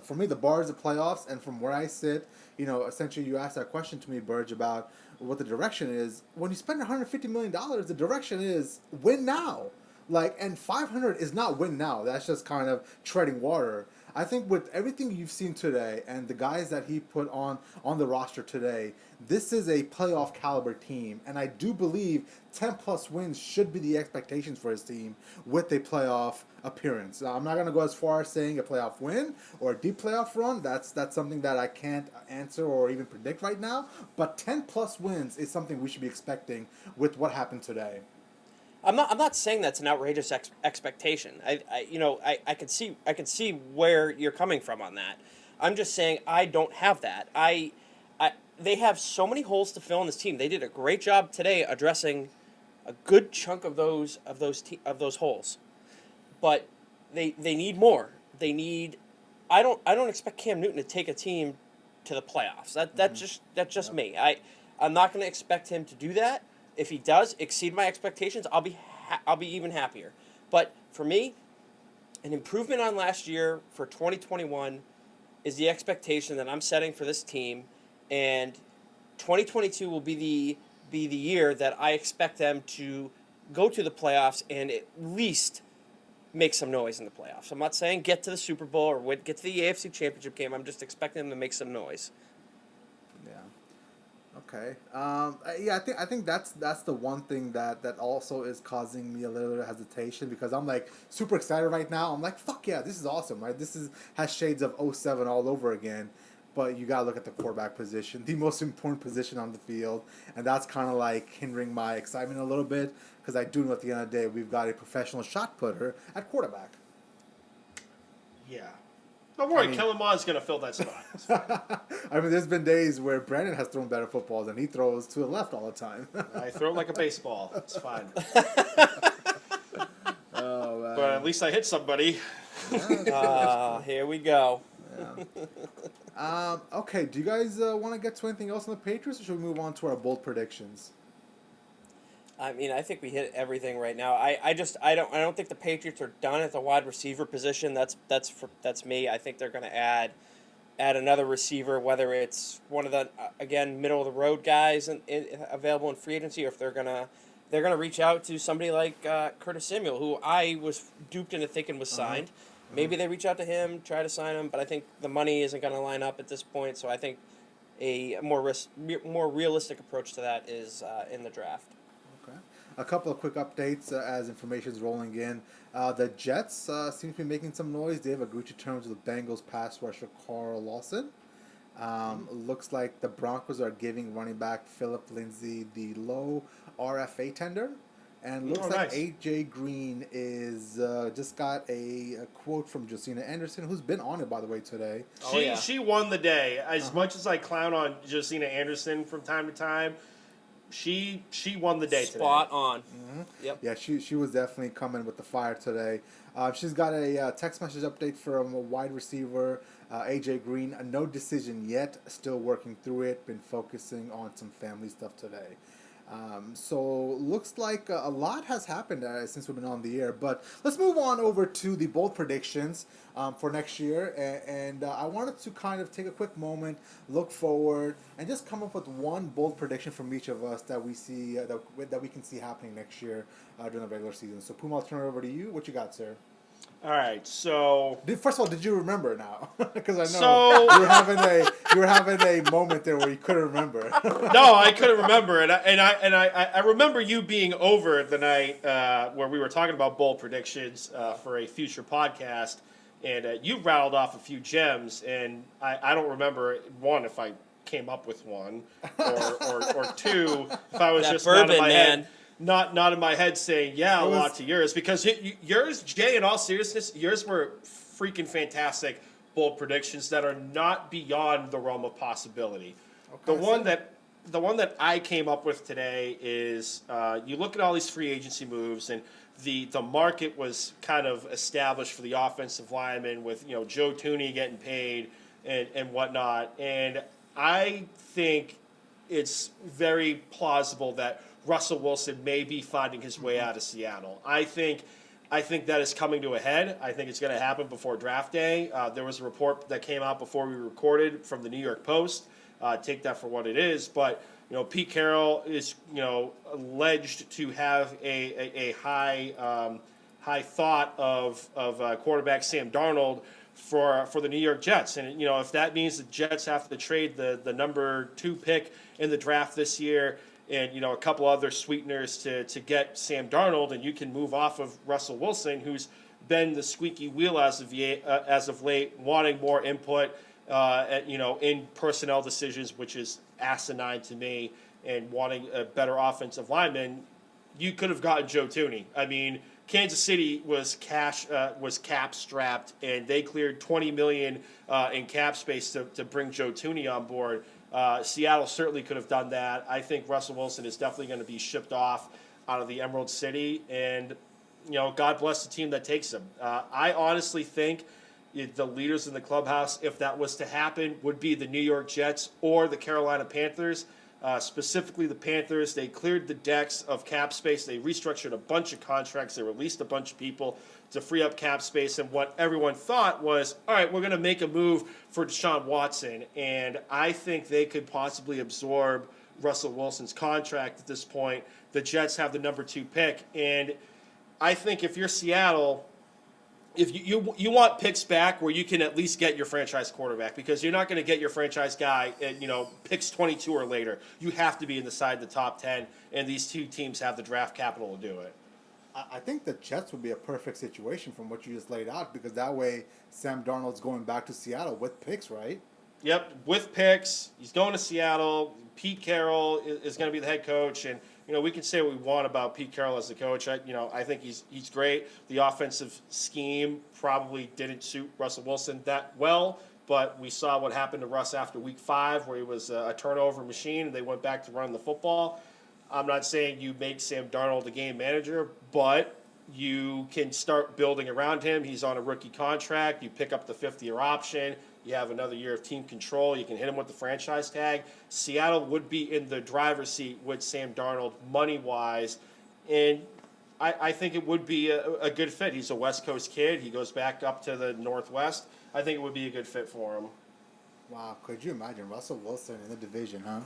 For me, the bar is the playoffs, and from where I sit, essentially, you asked that question to me, Burge, about what the direction is. When you spend $150 million, the direction is win now. Like, and 500 is not win now. That's just kind of treading water. I think with everything you've seen today and the guys that he put on the roster today, this is a playoff caliber team. And I do believe 10 plus wins should be the expectations for his team with a playoff appearance. I'm not going to go as far as saying a playoff win or a deep playoff run. That's something that I can't answer or even predict right now. But 10 plus wins is something we should be expecting with what happened today. I'm not saying that's an outrageous expectation. I can see where you're coming from on that. I'm just saying I don't have that. They have so many holes to fill in this team. They did a great job today addressing a good chunk of those holes, but they need more. They need. I don't expect Cam Newton to take a team to the playoffs. That's just me. I'm not going to expect him to do that. If he does exceed my expectations, I'll be even happier. But for me, an improvement on last year for 2021 is the expectation that I'm setting for this team, and 2022 will be the year that I expect them to go to the playoffs and at least make some noise in the playoffs. I'm not saying get to the Super Bowl or get to the AFC Championship game. I'm just expecting them to make some noise. Okay. I think that's the one thing that also is causing me a little bit of hesitation, because I'm like super excited right now. I'm like, fuck yeah, this is awesome, right? Has shades of 07 all over again. But you gotta look at the quarterback position, the most important position on the field, and that's kind of like hindering my excitement a little bit, because I do know at the end of the day we've got a professional shot putter at quarterback. Yeah. Don't worry, Kellen Mond's going to fill that spot. It's fine. I mean, there's been days where Brandon has thrown better footballs and he throws to the left all the time. I throw it like a baseball. It's fine. Oh, man. But at least I hit somebody. Here we go. Yeah. Okay, do you guys want to get to anything else on the Patriots, or should we move on to our bold predictions? I mean, I think we hit everything right now. I don't think the Patriots are done at the wide receiver position. That's me. I think they're going to add another receiver, whether it's one of the again middle of the road guys available in free agency, or if they're gonna reach out to somebody like Curtis Samuel, who I was duped into thinking was signed. Maybe they reach out to him, try to sign him, but I think the money isn't going to line up at this point. So I think a more realistic approach to that is in the draft. Okay. A couple of quick updates as information is rolling in. The Jets seem to be making some noise. They have agreed to terms with the Bengals pass rusher Carl Lawson. Looks like the Broncos are giving running back Philip Lindsay the low RFA tender. And looks Oh, like nice. AJ Green is just got a quote from Josina Anderson, who's been on it, by the way, today. Oh, yeah. She won the day. As much as I clown on Josina Anderson from time to time, she won the day Spot today. on. Yep. Yeah, she was definitely coming with the fire today. She's got a text message update from a wide receiver, AJ Green. No decision yet. Still working through it. Been focusing on some family stuff today. So looks like a lot has happened since we've been on the air. But let's move on over to the bold predictions for next year. And I wanted to kind of take a quick moment, look forward, and just come up with one bold prediction from each of us that we see that we can see happening next year during the regular season. So Puma, I'll turn it over to you. What you got, sir? All right, so First of all, did you remember now? Because I know So- you were having a moment there where you couldn't remember. no, I couldn't remember, and I remember you being over the night where we were talking about bold predictions for a future podcast, and you rattled off a few gems, and I don't remember one if I came up with one, or two if I was That just bourbon, not in my man. head. Not in my head saying, yeah, a lot to yours. Because yours, Jay, in all seriousness, yours were freaking fantastic bold predictions that are not beyond the realm of possibility. The one that I came up with today is you look at all these free agency moves, and the market was kind of established for the offensive linemen with Joe Tooney getting paid and whatnot. And I think it's very plausible that Russell Wilson may be finding his way out of Seattle. I think that is coming to a head. I think it's going to happen before draft day. There was a report that came out before we recorded from the New York Post. Take that for what it is. But Pete Carroll is alleged to have a high thought of quarterback Sam Darnold for the New York Jets. And if that means the Jets have to trade the number 2 pick in the draft this year, and a couple other sweeteners to get Sam Darnold, and you can move off of Russell Wilson, who's been the squeaky wheel as of late, wanting more input, in personnel decisions, which is asinine to me, and wanting a better offensive lineman. You could have gotten Joe Tooney. I mean, Kansas City was cap strapped, and they cleared $20 million in cap space to bring Joe Tooney on board. Seattle certainly could have done that. I think Russell Wilson is definitely going to be shipped off out of the Emerald City, and God bless the team that takes him. I honestly think the leaders in the clubhouse, if that was to happen, would be the New York Jets or the Carolina Panthers. Specifically the Panthers. They cleared the decks of cap space. They restructured a bunch of contracts. They released a bunch of people to free up cap space. And what everyone thought was, all right, we're going to make a move for Deshaun Watson. And I think they could possibly absorb Russell Wilson's contract at this point. The Jets have the number 2 pick. And I think if you're Seattle, if you want picks back where you can at least get your franchise quarterback, because you're not going to get your franchise guy at picks 22 or later. You have to be inside the top 10, and these two teams have the draft capital to do it. I think the Jets would be a perfect situation from what you just laid out, because that way Sam Darnold's going back to Seattle with picks, right? Yep, with picks. He's going to Seattle. Pete Carroll is going to be the head coach, and we can say what we want about Pete Carroll as the coach. I think he's great. The offensive scheme probably didn't suit Russell Wilson that well, but we saw what happened to Russ after Week 5, where he was a turnover machine, and they went back to running the football. I'm not saying you make Sam Darnold a game manager, but you can start building around him. He's on a rookie contract. You pick up the 5th-year option. You have another year of team control. You can hit him with the franchise tag. Seattle would be in the driver's seat with Sam Darnold money-wise, and I think it would be a good fit. He's a West Coast kid. He goes back up to the Northwest. I think it would be a good fit for him. Wow, could you imagine Russell Wilson in the division, huh?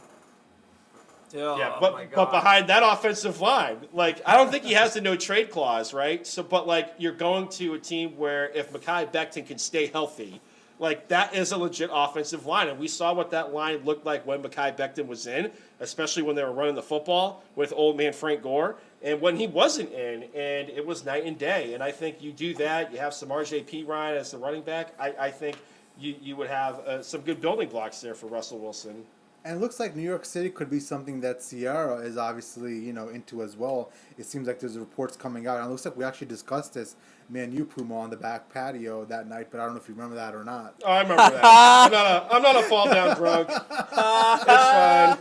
Oh, Yeah, my God. but behind that offensive line, I don't think he has the no trade clause, right? So, but you're going to a team where if Mekhi Becton can stay healthy, that is a legit offensive line, and we saw what that line looked like when Mekhi Becton was in, especially when they were running the football with old man Frank Gore, and when he wasn't in, and it was night and day. And I think you do that. You have some RJ Ryan as the running back. I think you would have some good building blocks there for Russell Wilson. And it looks like New York City could be something that Sierra is obviously, into as well. It seems like there's reports coming out. And it looks like we actually discussed this, me and you, Puma, on the back patio that night, but I don't know if you remember that or not. Oh, I remember that. I'm not a fall down drunk. It's fine.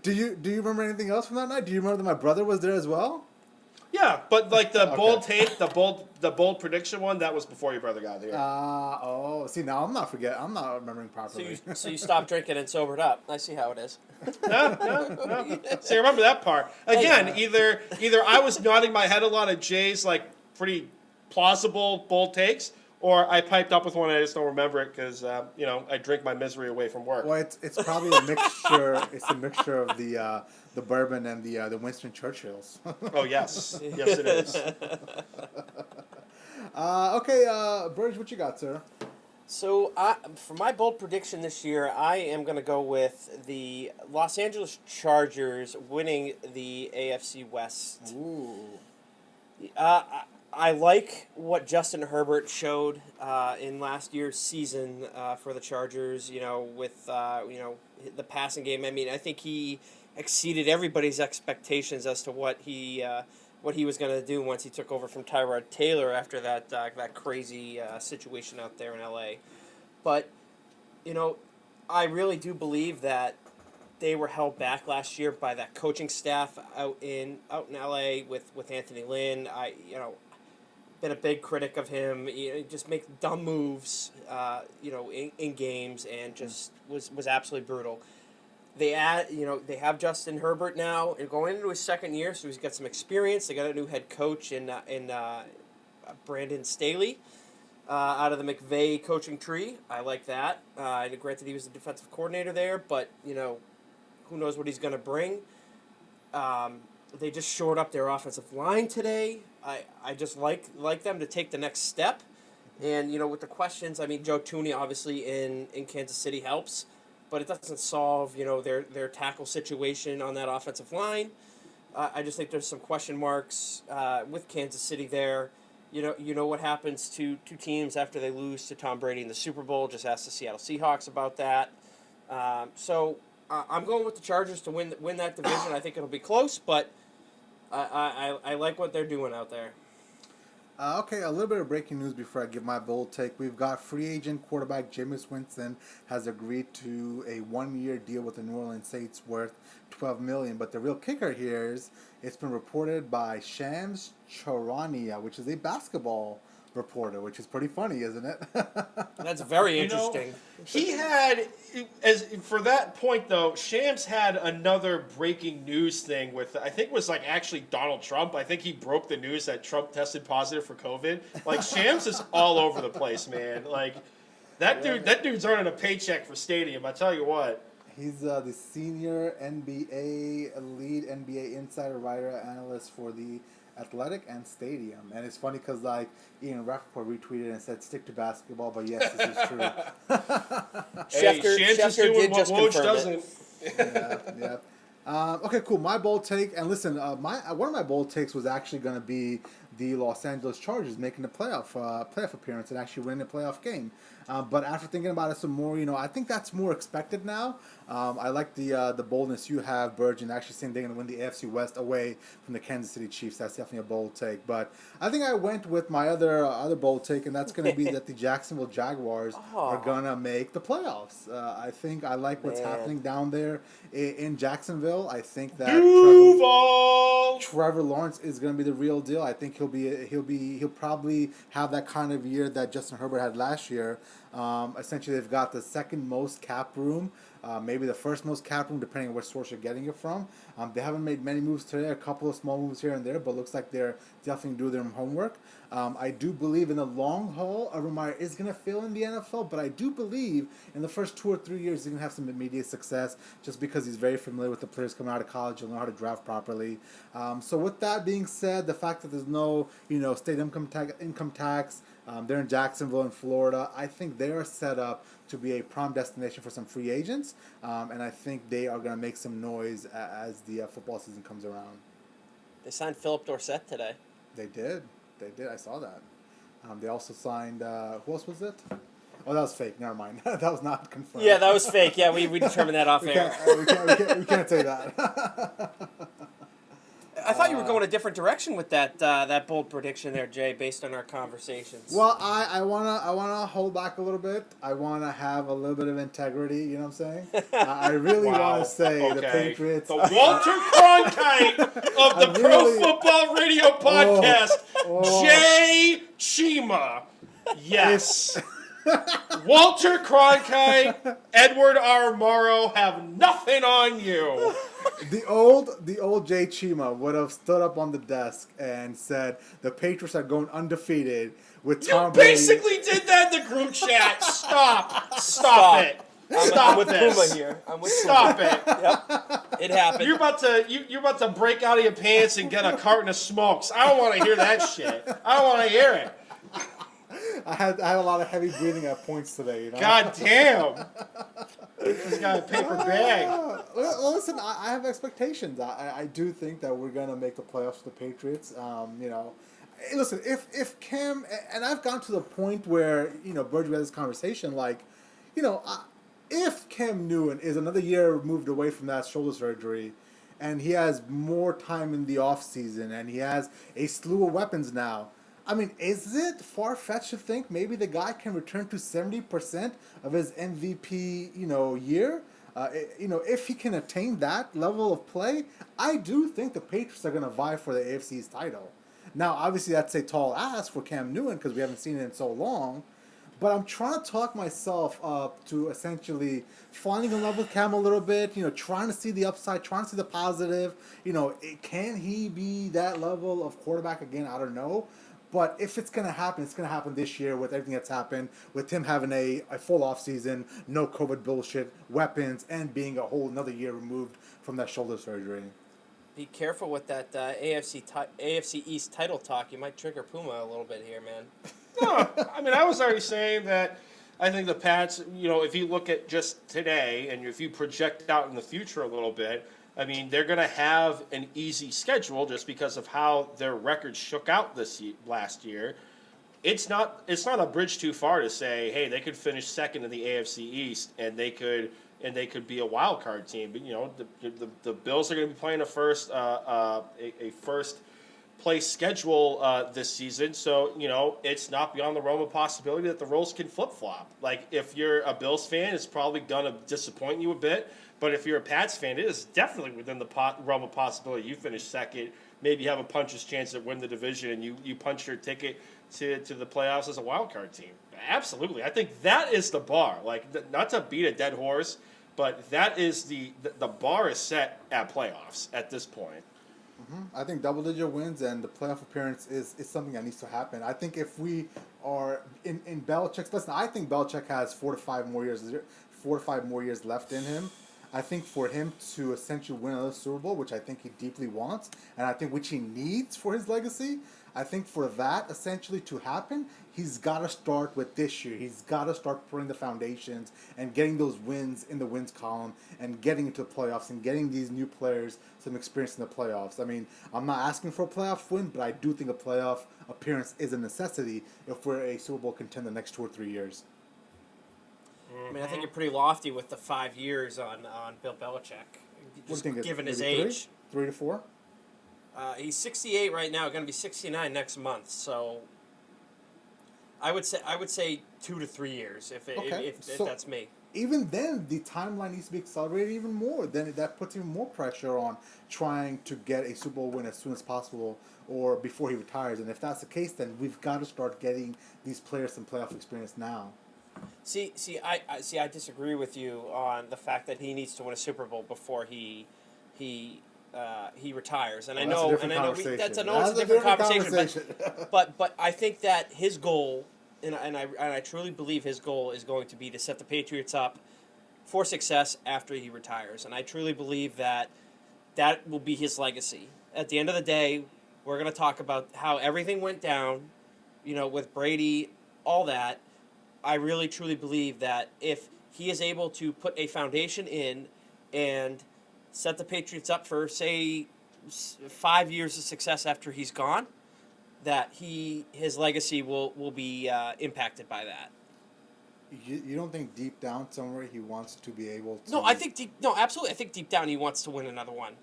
Do you remember anything else from that night? Do you remember that my brother was there as well? Yeah, but like the Okay. bold take, the bold prediction one, that was before your brother got here. See, now I'm not remembering So properly. you stopped drinking and sobered up. I see how it is. No. See, I remember that part. Again, either I was nodding my head a lot at Jay's like pretty plausible bold takes, or I piped up with one and I just don't remember it because I drink my misery away from work. Well, it's probably a mixture. It's a mixture of the bourbon and the Winston Churchills. Oh yes, yes it is. Okay, Burge, what you got, sir? So, for my bold prediction this year, I am going to go with the Los Angeles Chargers winning the AFC West. Ooh. I like what Justin Herbert showed in last year's season for the Chargers. With the passing game. I mean, I think he exceeded everybody's expectations as to what he was going to do once he took over from Tyrod Taylor after that crazy situation out there in LA. But I really do believe that they were held back last year by that coaching staff out in LA with Anthony Lynn. Been a big critic of him. Just make dumb moves, in games, and just was absolutely brutal. They have Justin Herbert now and going into his second year, so he's got some experience. They got a new head coach in Brandon Staley out of the McVay coaching tree. I like that. Granted, he was the defensive coordinator there, but who knows what he's going to bring. They just shored up their offensive line today. I just like them to take the next step. And, with the questions, I mean, Joe Tooney obviously in Kansas City helps, but it doesn't solve, their tackle situation on that offensive line. I just think there's some question marks with Kansas City there. You know what happens to two teams after they lose to Tom Brady in the Super Bowl. Just ask the Seattle Seahawks about that. So I'm going with the Chargers to win that division. I think it'll be close, but I like what they're doing out there. Okay, a little bit of breaking news before I give my bold take. We've got free agent quarterback Jameis Winston has agreed to a 1-year deal with the New Orleans Saints worth $12 million. But the real kicker here is it's been reported by Shams Charania, which is a basketball reporter, which is pretty funny, isn't it? That's very interesting. He had, for that point though, Shams had another breaking news thing with, I think it was actually Donald Trump. I think he broke the news that Trump tested positive for COVID. Shams is all over the place, man. That dude's earning a paycheck for Stadium. I tell you what. He's the senior lead NBA insider writer analyst for the Athletic and Stadium. And it's funny because Ian Rappaport retweeted and said stick to basketball, but yes, this is true. Shams is doing what Woj doesn't. Yeah. Okay, cool. My bold take, and listen, one of my bold takes was actually going to be the Los Angeles Chargers making the playoff appearance and actually winning a playoff game. But after thinking about it some more, I think that's more expected now. I like the boldness you have, Burge, and actually saying they're going to win the AFC West away from the Kansas City Chiefs. That's definitely a bold take. But I think I went with my other bold take, and that's going to be that the Jacksonville Jaguars are going to make the playoffs. I think I like what's happening down there in Jacksonville. I think that Trevor Lawrence is going to be the real deal. I think he'll probably have that kind of year that Justin Herbert had last year. Essentially, they've got the second most cap room, maybe the first most cap room, depending on which source you're getting it from. They haven't made many moves today, a couple of small moves here and there, but looks like they're definitely doing their homework. I do believe in the long haul, Urban Meyer is going to fail in the NFL, but I do believe in the first 2 or 3 years he's going to have some immediate success just because he's very familiar with the players coming out of college. He'll know how to draft properly. So with that being said, the fact that there's no state income tax, they're in Jacksonville in Florida, I think they are set up to be a prime destination for some free agents, and I think they are going to make some noise as the football season comes around. They signed Philip Dorsett today. They did. I saw that. They also signed, who else was it? Oh, that was fake. Never mind. That was not confirmed. Yeah, that was fake. Yeah, we determined that off we air. we can't say that. I thought you were going a different direction with that bold prediction there, Jay, based on our conversations. Well, I wanna hold back a little bit. I wanna have a little bit of integrity. You know what I'm saying? I really wanna say the Patriots. The Walter Cronkite of the Pro Football Radio Podcast, Jay Cheema. Yes. Walter Cronkite, Edward R. Morrow have nothing on you. The old Jay Cheema would have stood up on the desk and said the Patriots are going undefeated with Tom Brady. You basically did that in the group chat. Stop it. I'm with this. Puma here. I'm with Stop Puma. it. Yep. It happened. You're about to break out of your pants and get a carton of smokes. I don't want to hear that shit. I don't want to hear it. I had a lot of heavy breathing at points today. You know? God damn. This got a paper bag. Well, listen, I have expectations. I do think that we're gonna make the playoffs with the Patriots. You know, hey, listen, if Cam, and I've gone to the point where Burg had this conversation, like, if Cam Newton is another year removed away from that shoulder surgery, and he has more time in the off season, and he has a slew of weapons now. I mean, is it far-fetched to think maybe the guy can return to 70% of his MVP, year? If he can attain that level of play, I do think the Patriots are going to vie for the AFC's title. Now, obviously, that's a tall ask for Cam Newton because we haven't seen it in so long. But I'm trying to talk myself up to essentially falling in love with Cam a little bit, trying to see the upside, trying to see the positive. Can he be that level of quarterback again? I don't know. But if it's going to happen, it's going to happen this year with everything that's happened, with him having a full offseason, no COVID bullshit, weapons, and being a whole another year removed from that shoulder surgery. Be careful with that AFC East title talk. You might trigger Puma a little bit here, man. No, I mean, I was already saying that I think the Pats, if you look at just today and if you project out in the future a little bit, I mean, they're going to have an easy schedule just because of how their record shook out last year. It's not a bridge too far to say, hey, they could finish second in the AFC East and they could be a wild card team. But the Bills are going to be playing a first place schedule this season, so it's not beyond the realm of possibility that the roles can flip flop. Like if you're a Bills fan, it's probably going to disappoint you a bit. But if you're a Pats fan, it is definitely within the realm of possibility. You finish second, maybe have a puncher's chance at win the division, and you punch your ticket to the playoffs as a wild card team. Absolutely, I think that is the bar. Like not to beat a dead horse, but that is the bar is set at playoffs at this point. Mm-hmm. I think double-digit wins and the playoff appearance is something that needs to happen. I think if we are in Belichick's listen, I think Belichick has 4 to 5 more years left in him. I think for him to essentially win another Super Bowl, which I think he deeply wants, and I think which he needs for his legacy, I think for that essentially to happen, he's got to start with this year. He's got to start putting the foundations and getting those wins in the wins column and getting into the playoffs and getting these new players some experience in the playoffs. I mean, I'm not asking for a playoff win, but I do think a playoff appearance is a necessity if we're a Super Bowl contender the next 2 or 3 years. I mean, I think you're pretty lofty with the 5 years on Bill Belichick, just given his age. 3 to 4? He's 68 right now. Going to be 69 next month. So I would say 2 to 3 years if that's me. Even then, the timeline needs to be accelerated even more. Then that puts even more pressure on trying to get a Super Bowl win as soon as possible or before he retires. And if that's the case, then we've got to start getting these players some playoff experience now. I disagree with you on the fact that he needs to win a Super Bowl before he retires. And I know that's a different conversation. But I think that his goal, and I truly believe his goal is going to be to set the Patriots up for success after he retires. And I truly believe that will be his legacy. At the end of the day, we're going to talk about how everything went down, with Brady, all that. I really, truly believe that if he is able to put a foundation in and set the Patriots up for, say, 5 years of success after he's gone, that his legacy will be impacted by that. You don't think deep down somewhere he wants to be able to? No, I think absolutely. I think deep down he wants to win another one,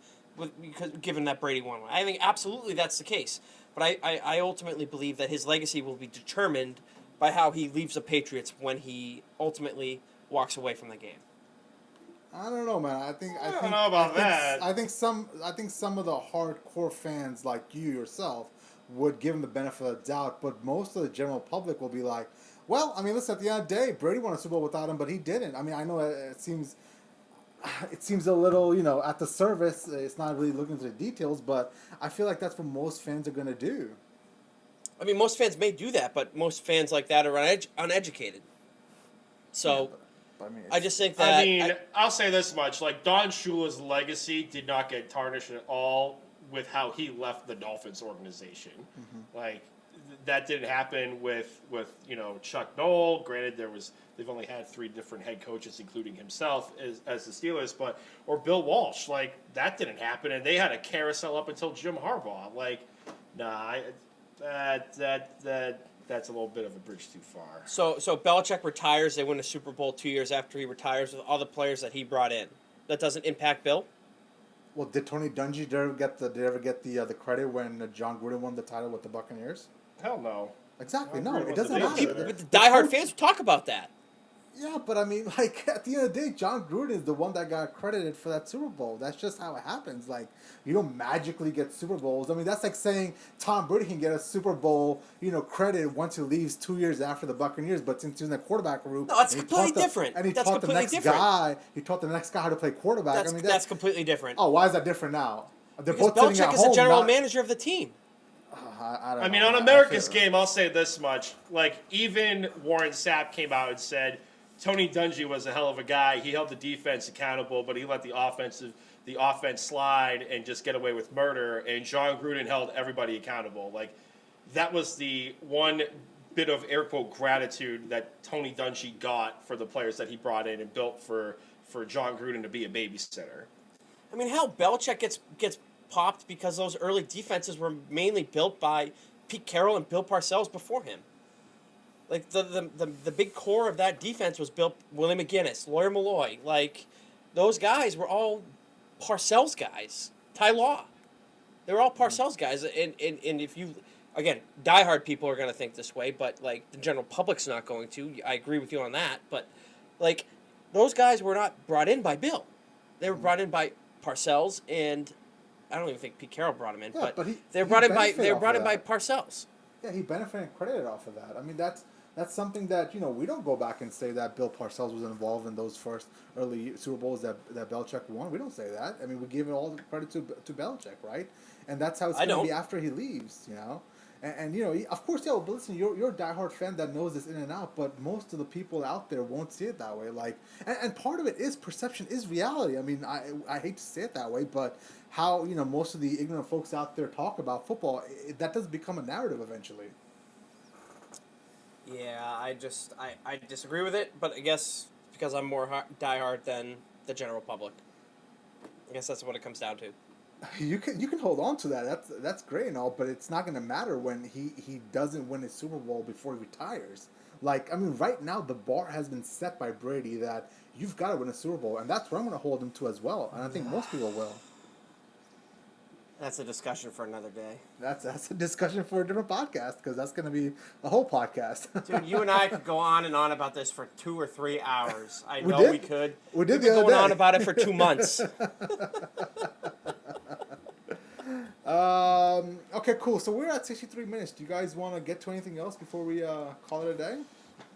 because given that Brady won one, I think absolutely that's the case. But I ultimately believe that his legacy will be determined by how he leaves the Patriots when he ultimately walks away from the game. I don't know, man. I don't know about that. I think some of the hardcore fans like you yourself would give him the benefit of the doubt, but most of the general public will be like, well, I mean, listen, at the end of the day, Brady won a Super Bowl without him, but he didn't. I mean, I know it seems a little, at the surface, it's not really looking into the details, but I feel like that's what most fans are going to do. I mean, most fans may do that, but most fans like that are uneducated. So, I mean, I just think that... I'll say this much. Like, Don Shula's legacy did not get tarnished at all with how he left the Dolphins organization. Mm-hmm. Like, that didn't happen with Chuck Noll. Granted, they've only had 3 different head coaches, including himself as the Steelers, or Bill Walsh. Like, that didn't happen, and they had a carousel up until Jim Harbaugh. Like, nah, that's a little bit of a bridge too far. So Belichick retires. They win a Super Bowl 2 years after he retires with all the players that he brought in. That doesn't impact Bill? Well, did Tony Dungy ever get the credit when John Gruden won the title with the Buccaneers? Hell no. Exactly. John No, Gruden it doesn't was matter. But the diehard fans talk about that. Yeah, but I mean, like, at the end of the day, John Gruden is the one that got credited for that Super Bowl. That's just how it happens. Like, you don't magically get Super Bowls. I mean, that's like saying Tom Brady can get a Super Bowl, credit once he leaves 2 years after the Buccaneers, but since he's in the quarterback room... No, that's completely different. And he that's taught the next guy... He taught the next guy how to play quarterback. That's completely different. Oh, why is that different now? They're because both Belichick is the general manager of the team. I don't know. I mean, on America's Game, I'll say this much. Like, even Warren Sapp came out and said Tony Dungy was a hell of a guy. He held the defense accountable, but he let the offense slide and just get away with murder. And John Gruden held everybody accountable. Like, that was the one bit of air quote gratitude that Tony Dungy got for the players that he brought in and built for John Gruden to be a babysitter. I mean, hell, Belichick gets popped because those early defenses were mainly built by Pete Carroll and Bill Parcells before him. Like, the big core of that defense was built Willie McGinnis, Lawyer Malloy. Like, those guys were all Parcells guys. Ty Law. They were all Parcells guys. And if you, again, diehard people are going to think this way, but, like, the general public's not going to. I agree with you on that. But, like, those guys were not brought in by Bill. They were brought in by Parcells, and I don't even think Pete Carroll brought him in. Yeah, but they were brought in by Parcells. Yeah, he benefited and credited off of that. I mean, that's something that, we don't go back and say that Bill Parcells was involved in those first early Super Bowls that Belichick won. We don't say that. I mean, we give it all the credit to Belichick, right? And that's how it's going to be after he leaves, And of course, but listen, you're a diehard fan that knows this in and out, but most of the people out there won't see it that way. Like, and part of it is perception, is reality. I mean, I hate to say it that way, but how, most of the ignorant folks out there talk about football, that does become a narrative eventually. Yeah, I disagree with it, but I guess because I'm more diehard than the general public. I guess that's what it comes down to. You can hold on to that. That's great and all, but it's not going to matter when he doesn't win a Super Bowl before he retires. Like, I mean, right now the bar has been set by Brady that you've got to win a Super Bowl, and that's what I'm going to hold him to as well. And I think most people will. That's a discussion for another day. That's a discussion for a different podcast, because that's going to be a whole podcast. Dude, you and I could go on and on about this for 2 or 3 hours. I know we could. We did. We've been going on about it for 2 months. Okay, cool. So we're at 63 minutes. Do you guys want to get to anything else before we call it a day?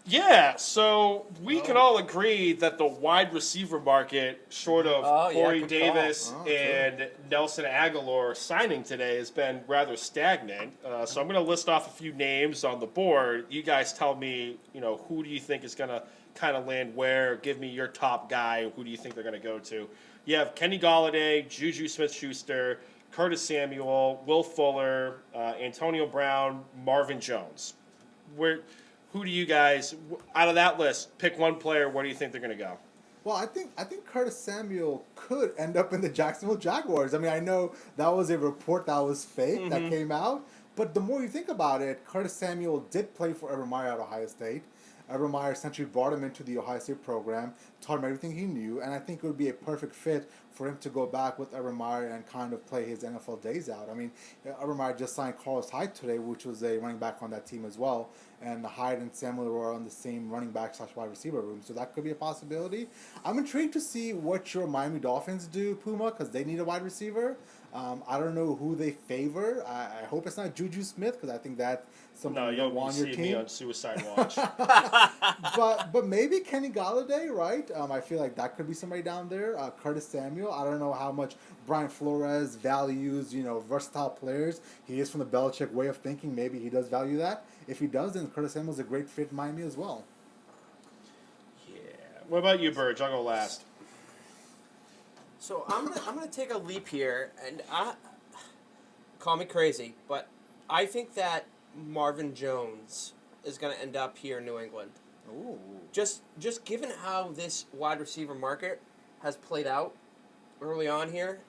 Yeah, so we can all agree that the wide receiver market, short of Corey Davis and Nelson Aguilar signing today, has been rather stagnant. So I'm going to list off a few names on the board. You guys tell me, who do you think is going to kind of land where? Give me your top guy. Who do you think they're going to go to? You have Kenny Golladay, Juju Smith-Schuster, Curtis Samuel, Will Fuller, Antonio Brown, Marvin Jones. Who do you guys, out of that list, pick one player, where do you think they're going to go? Well, I think Curtis Samuel could end up in the Jacksonville Jaguars. I mean, I know that was a report that was fake that came out, but the more you think about it, Curtis Samuel did play for Urban Meyer at Ohio State. Urban Meyer essentially brought him into the Ohio State program, taught him everything he knew, and I think it would be a perfect fit for him to go back with Urban Meyer and kind of play his NFL days out. I mean, Urban Meyer just signed Carlos Hyde today, which was a running back on that team as well, and Hyde and Samuel were on the same running back / wide receiver room, so that could be a possibility. I'm intrigued to see what your Miami Dolphins do, Puma, because they need a wide receiver. I don't know who they favor. I hope it's not Juju Smith, because I think that's something No, you don't want on your see team. me on suicide watch. but maybe Kenny Galladay, right? I feel like that could be somebody down there. Curtis Samuel. I don't know how much Brian Flores values, versatile players. He is from the Belichick way of thinking. Maybe he does value that. If he does, then Curtis Samuel's a great fit in Miami as well. Yeah. What about you, Burge? I'll go last. So I'm gonna take a leap here, and call me crazy, but I think that Marvin Jones is gonna end up here in New England. Ooh. Just given how this wide receiver market has played out early on here,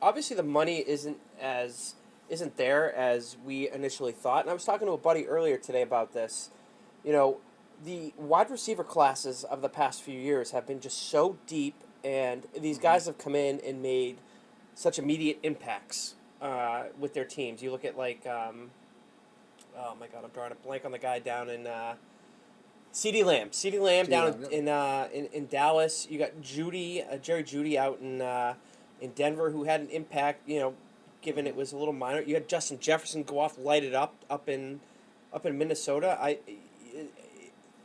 obviously the money isn't there as we initially thought. And I was talking to a buddy earlier today about this. The wide receiver classes of the past few years have been just so deep, and these guys have come in and made such immediate impacts with their teams. You look at oh my God, I'm drawing a blank on the guy down in CeeDee Lamb. CeeDee Lamb down in Dallas. You got Jerry Jeudy out in Denver, who had an impact. Given it was a little minor. You had Justin Jefferson go off, light it up in Minnesota.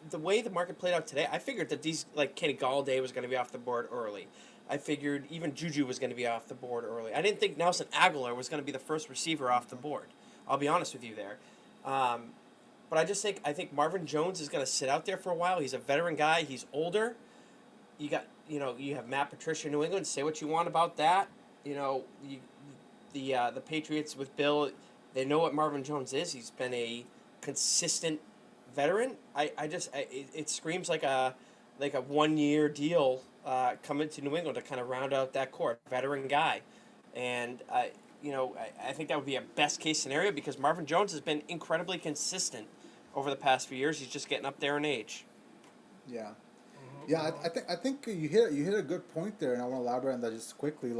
The way the market played out today, I figured that these, like Kenny Galladay was going to be off the board early. I figured even Juju was going to be off the board early. I didn't think Nelson Aguilar was going to be the first receiver off the board. I'll be honest with you there. But I think Marvin Jones is going to sit out there for a while. He's a veteran guy. He's older. You have Matt Patricia in New England. Say what you want about that. The Patriots with Bill, they know what Marvin Jones is. He's been a consistent veteran. It screams like a 1-year deal coming to New England to kind of round out that core, veteran guy, and I think that would be a best case scenario because Marvin Jones has been incredibly consistent over the past few years. He's just getting up there in age. Yeah. Yeah, I think you hit a good point there, and I want to elaborate on that just quickly.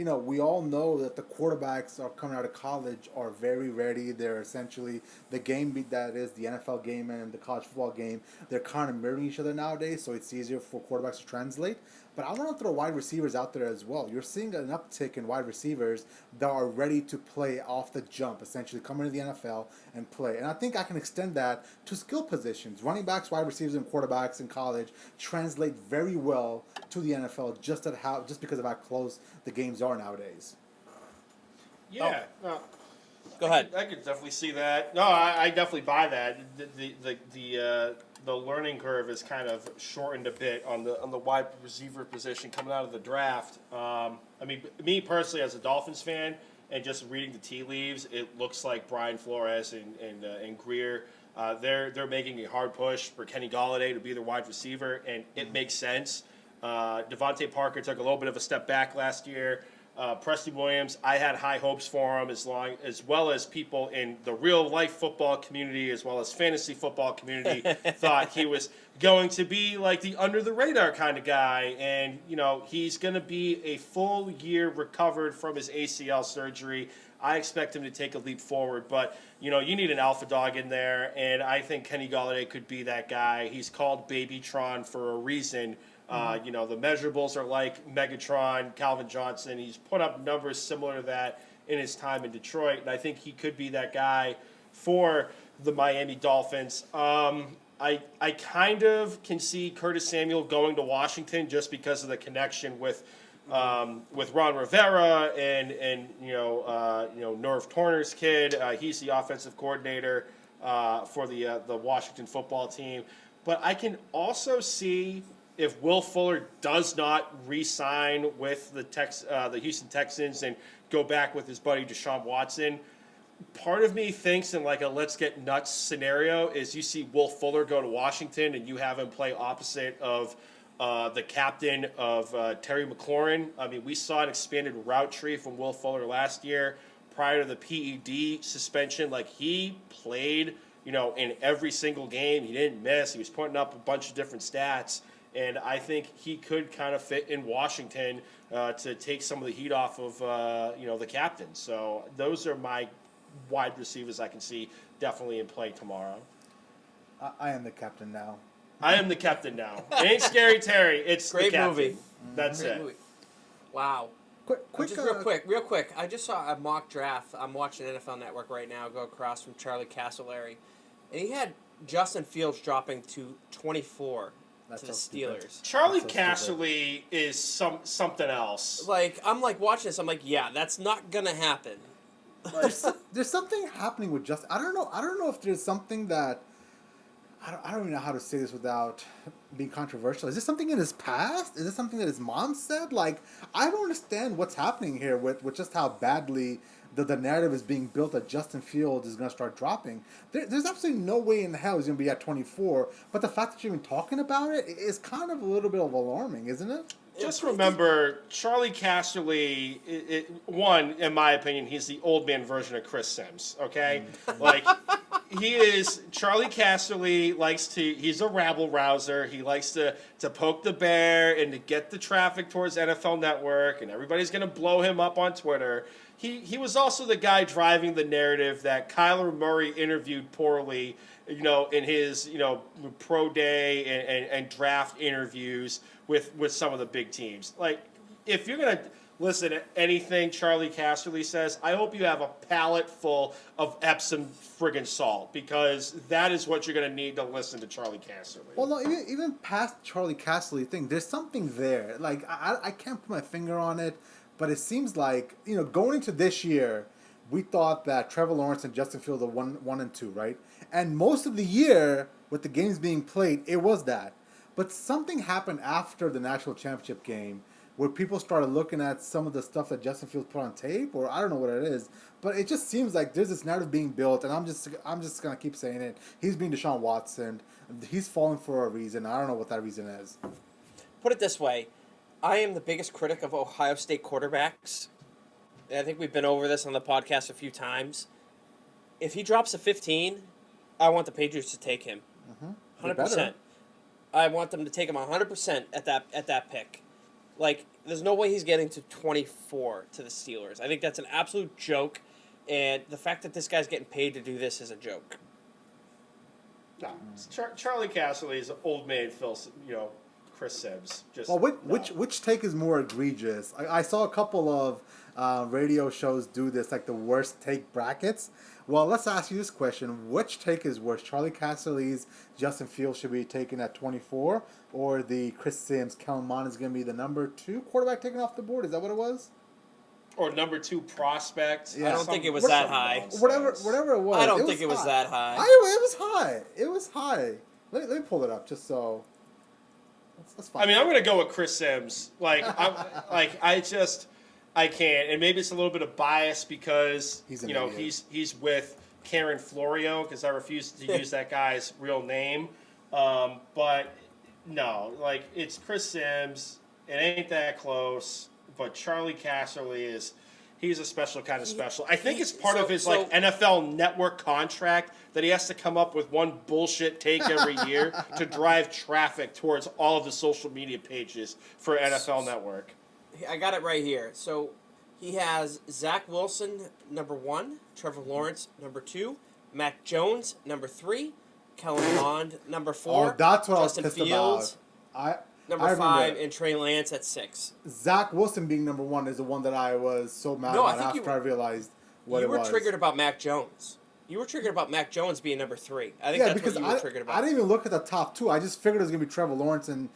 We all know that the quarterbacks are coming out of college are very ready. They're essentially the game that is the NFL game and the college football game. They're kind of mirroring each other nowadays, so it's easier for quarterbacks to translate. But I want to throw wide receivers out there as well. You're seeing an uptick in wide receivers that are ready to play off the jump, essentially come into the NFL and play. And I think I can extend that to skill positions. Running backs, wide receivers, and quarterbacks in college translate very well to the NFL just because of how close the games are nowadays. Yeah. No, Go ahead. I could definitely see that. No, I definitely buy that. The learning curve is kind of shortened a bit on the wide receiver position coming out of the draft. Me personally, as a Dolphins fan, and just reading the tea leaves, it looks like Brian Flores and Greer, they're making a hard push for Kenny Galladay to be their wide receiver, and it makes sense. Devontae Parker took a little bit of a step back last year. Preston Williams, I had high hopes for him, as well as people in the real life football community, as well as fantasy football community, thought he was going to be like the under the radar kind of guy, and he's going to be a full year recovered from his ACL surgery. I expect him to take a leap forward, but you need an alpha dog in there, and I think Kenny Galladay could be that guy. He's called Babytron for a reason. The measurables are like Megatron, Calvin Johnson. He's put up numbers similar to that in his time in Detroit, and I think he could be that guy for the Miami Dolphins. I kind of can see Curtis Samuel going to Washington just because of the connection with Ron Rivera and Norv Turner's kid. He's the offensive coordinator for the Washington football team. But I can also see if Will Fuller does not re-sign with the Houston Texans and go back with his buddy Deshaun Watson, part of me thinks in like a let's get nuts scenario is you see Will Fuller go to Washington and you have him play opposite of the captain of Terry McLaurin. I mean, we saw an expanded route tree from Will Fuller last year prior to the PED suspension. Like, he played, in every single game. He didn't miss. He was putting up a bunch of different stats. And I think he could kind of fit in Washington to take some of the heat off of, the captain. So those are my wide receivers I can see definitely in play tomorrow. I am the captain now. I am the captain now. It ain't Scary Terry. It's Great the captain. movie. That's Great it. movie. Wow. Quick, Just real quick. I just saw a mock draft. I'm watching NFL Network right now go across from Charlie Castleberry. And he had Justin Fields dropping to 24 to the Steelers. Charlie Casserly is something else. I'm watching this. I'm like, yeah, that's not going to happen. There's something happening with Justin. I don't know if there's something that I don't even know how to say this without being controversial. Is this something in his past? Is this something that his mom said? I don't understand what's happening here with just how badly the narrative is being built that Justin Fields is going to start dropping. There's absolutely no way in hell he's going to be at 24. But the fact that you're even talking about it is kind of a little bit of alarming, isn't it? Just remember, Charlie Casserly, one, in my opinion, he's the old man version of Chris Sims, okay? Charlie Casserly he's a rabble-rouser. He likes to poke the bear and to get the traffic towards NFL Network, and everybody's going to blow him up on Twitter. He was also the guy driving the narrative that Kyler Murray interviewed poorly, in his, pro day and draft interviews with some of the big teams. If you're going to listen to anything Charlie Casserly says, I hope you have a palate full of Epsom friggin' salt, because that is what you're going to need to listen to Charlie Casserly. Well, no, even past Charlie Casserly thing, there's something there. I can't put my finger on it, but it seems like, going into this year, we thought that Trevor Lawrence and Justin Fields are 1 and 2, right? And most of the year, with the games being played, it was that. But something happened after the national championship game where people started looking at some of the stuff that Justin Fields put on tape, or I don't know what it is, but it just seems like there's this narrative being built, and I'm just gonna keep saying it. He's being Deshaun Watson. He's falling for a reason. I don't know what that reason is. Put it this way, I am the biggest critic of Ohio State quarterbacks. I think we've been over this on the podcast a few times. If he drops a 15, I want the Patriots to take him. 100%. I want them to take him 100% at that pick. There's no way he's getting to 24 to the Steelers. I think that's an absolute joke, and the fact that this guy's getting paid to do this is a joke. No, Charlie Casserly is an old man Chris Sims. Which take is more egregious? I saw a couple of radio shows do this, the worst take brackets. Well, let's ask you this question. Which take is worse? Charlie Casserly's Justin Fields should be taken at 24, or the Chris Sims, Kellen Mond is going to be the number 2 quarterback taken off the board? Is that what it was? Or number 2 prospect? Yeah. I don't think it was that high. Whatever it was. I don't think it was that high. It was high. It was high. Let me pull it up just so. That's fine. I'm going to go with Chris Sims. I can't, and maybe it's a little bit of bias because he's with Karen Florio, because I refuse to use that guy's real name. But no, it's Chris Sims. It ain't that close. But Charlie Casserly he's a special kind of special. I think it's part of his NFL Network contract that he has to come up with one bullshit take every year to drive traffic towards all of the social media pages for NFL Network. I got it right here. So he has Zach Wilson, number 1, Trevor Lawrence, number 2, Mac Jones, number 3, Kellen Mond, number 4. Oh, that's what Justin I was pissed Fields, about. number 5, and Trey Lance at 6. Zach Wilson being number 1 is the one that I was so mad about after I realized what it was. You were triggered about Mac Jones. You were triggered about Mac Jones being number 3. I think that's what you were triggered about. I didn't even look at the top 2. I just figured it was going to be Trevor Lawrence and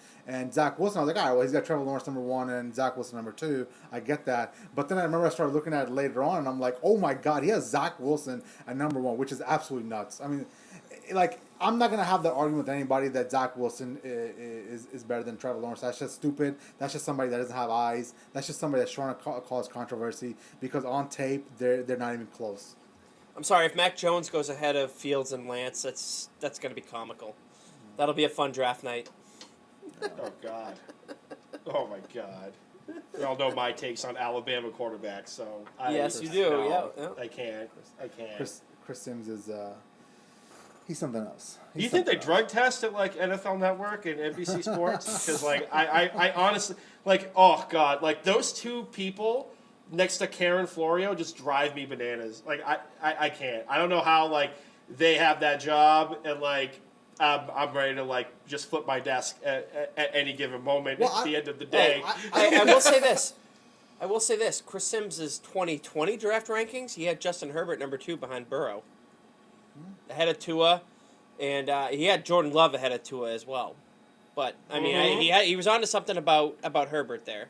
Zach Wilson. I was like, all right, well, he's got Trevor Lawrence number 1 and Zach Wilson number 2. I get that. But then I remember I started looking at it later on, and I'm like, oh, my God, he has Zach Wilson at number 1, which is absolutely nuts. I mean, I'm not going to have the argument with anybody that Zach Wilson is better than Trevor Lawrence. That's just stupid. That's just somebody that doesn't have eyes. That's just somebody that's trying to cause controversy, because on tape, they're not even close. I'm sorry, if Mac Jones goes ahead of Fields and Lance, that's going to be comical. That'll be a fun draft night. Oh, God. Oh, my God. You all know my takes on Alabama quarterbacks, so... Yes, you do. No, yeah. I can't. Chris Sims is... He's something else. Do you think they drug test at like NFL Network and NBC Sports? Because like I honestly like, oh god, like those two people next to Karen Florio just drive me bananas. Like I can't. I don't know how like they have that job and like I'm ready to like just flip my desk at any given moment at the end of the day. I will say this. I will say this. Chris Sims' 2020 draft rankings, he had Justin Herbert number 2 behind Burrow. Ahead of Tua, and he had Jordan Love ahead of Tua as well. But I mean, he was onto something about Herbert there.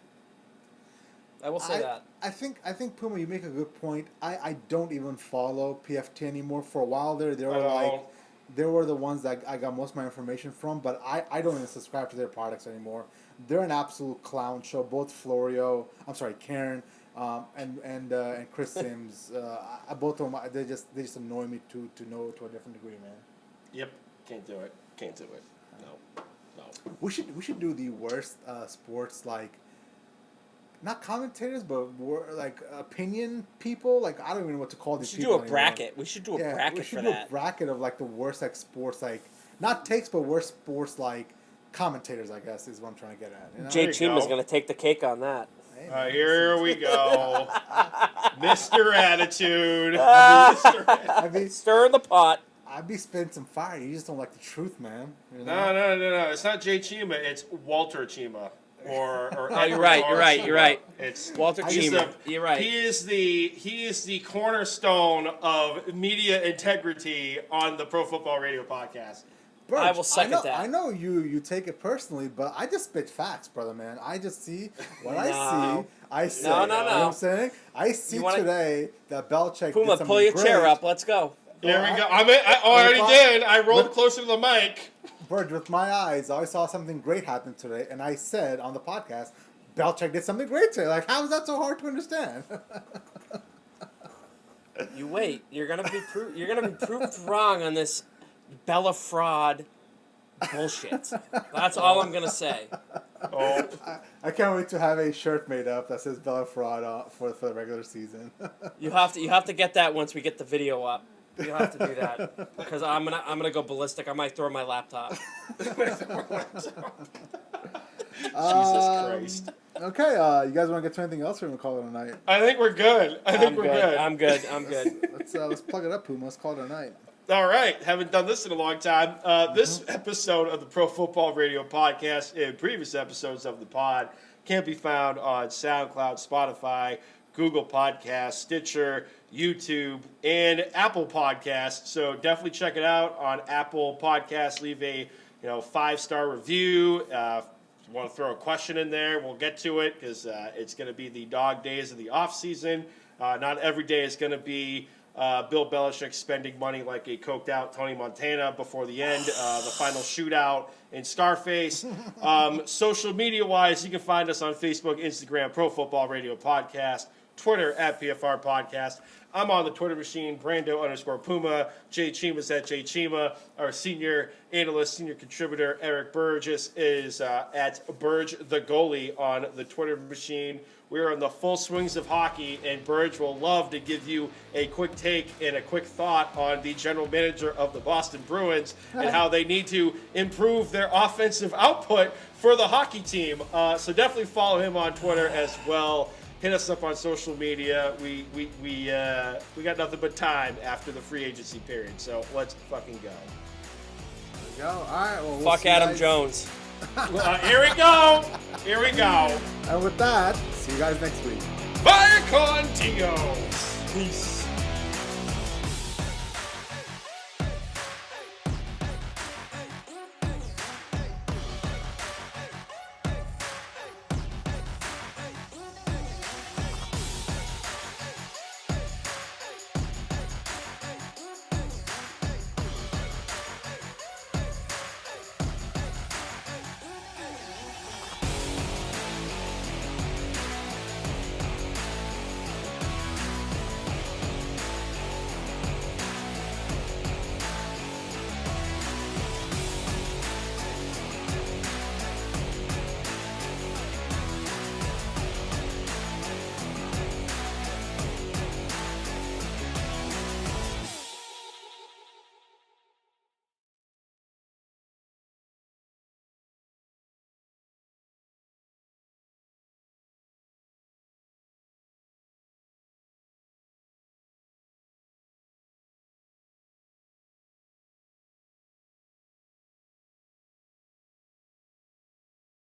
I will say that. I think Puma, you make a good point. I don't even follow PFT anymore. For a while there, they were the ones that I got most of my information from. But I don't even subscribe to their products anymore. They're an absolute clown show. Both Karen. And Chris Sims, both of them, they just annoy me to a different degree, man. Yep, can't do it. No. We should do the worst sports, like not commentators, but like opinion people. Like I don't even know what to call these people. We should do a bracket. We should do a bracket of like the worst like sports, like not takes, but worst sports like commentators. I guess is what I'm trying to get at. You know? Jay Cheema's going to take the cake on that. Here we go. Mr. Attitude. Stir the pot. I'd be spitting some fire. You just don't like the truth, man. You know? No. It's not Jay Cheema. It's Walter Cheema. Or you're right. It's Walter Cheema. You're right. He is the cornerstone of media integrity on the Pro Football Radio podcast. Burg, I will second that. I know you take it personally, but I just spit facts, brother, man. I just see what I see. I see. No. You know what I'm saying? I see today that Belichick Puma, did something pull your great. chair up. Let's go. Here we go. I already did. I rolled closer to the mic. Burg, with my eyes, I saw something great happen today, and I said on the podcast, Belichick did something great today. Like, how is that so hard to understand? You wait. You're gonna be proved wrong on this Bella fraud bullshit. That's all I'm gonna say. Oh, I can't wait to have a shirt made up that says Bella Fraud for the regular season. You have to get that once we get the video up. You have to do that because I'm gonna go ballistic. I might throw my laptop. Jesus Christ. Okay, you guys want to get to anything else, or we call it a night? I think we're good. I'm good. Let's plug it up, Puma. Let's call it a night. All right, haven't done this in a long time. This episode of the Pro Football Radio podcast and previous episodes of the pod can be found on SoundCloud, Spotify, Google Podcasts, Stitcher, YouTube, and Apple Podcasts. So definitely check it out on Apple Podcasts. Leave a 5-star review. If you want to throw a question in there, we'll get to it because it's going to be the dog days of the off season. Not every day is going to be Bill Belichick spending money like a coked out Tony Montana before the end, the final shootout in Scarface. Social media wise, you can find us on Facebook, Instagram, Pro Football Radio Podcast, Twitter at PFR Podcast. I'm on the Twitter machine, Brando_Puma. Jay Cheema's at Jay Cheema. Our senior analyst, senior contributor, Eric Burgess, is at Burge the Goalie on the Twitter machine. We're in the full swings of hockey, and Burge will love to give you a quick take and a quick thought on the general manager of the Boston Bruins and how they need to improve their offensive output for the hockey team. So definitely follow him on Twitter as well. Hit us up on social media. We got nothing but time after the free agency period, so let's fucking go. There we go. All right. Well, Fuck Adam Jones. Here we go. And with that, see you guys next week. Bye, contigo. Peace.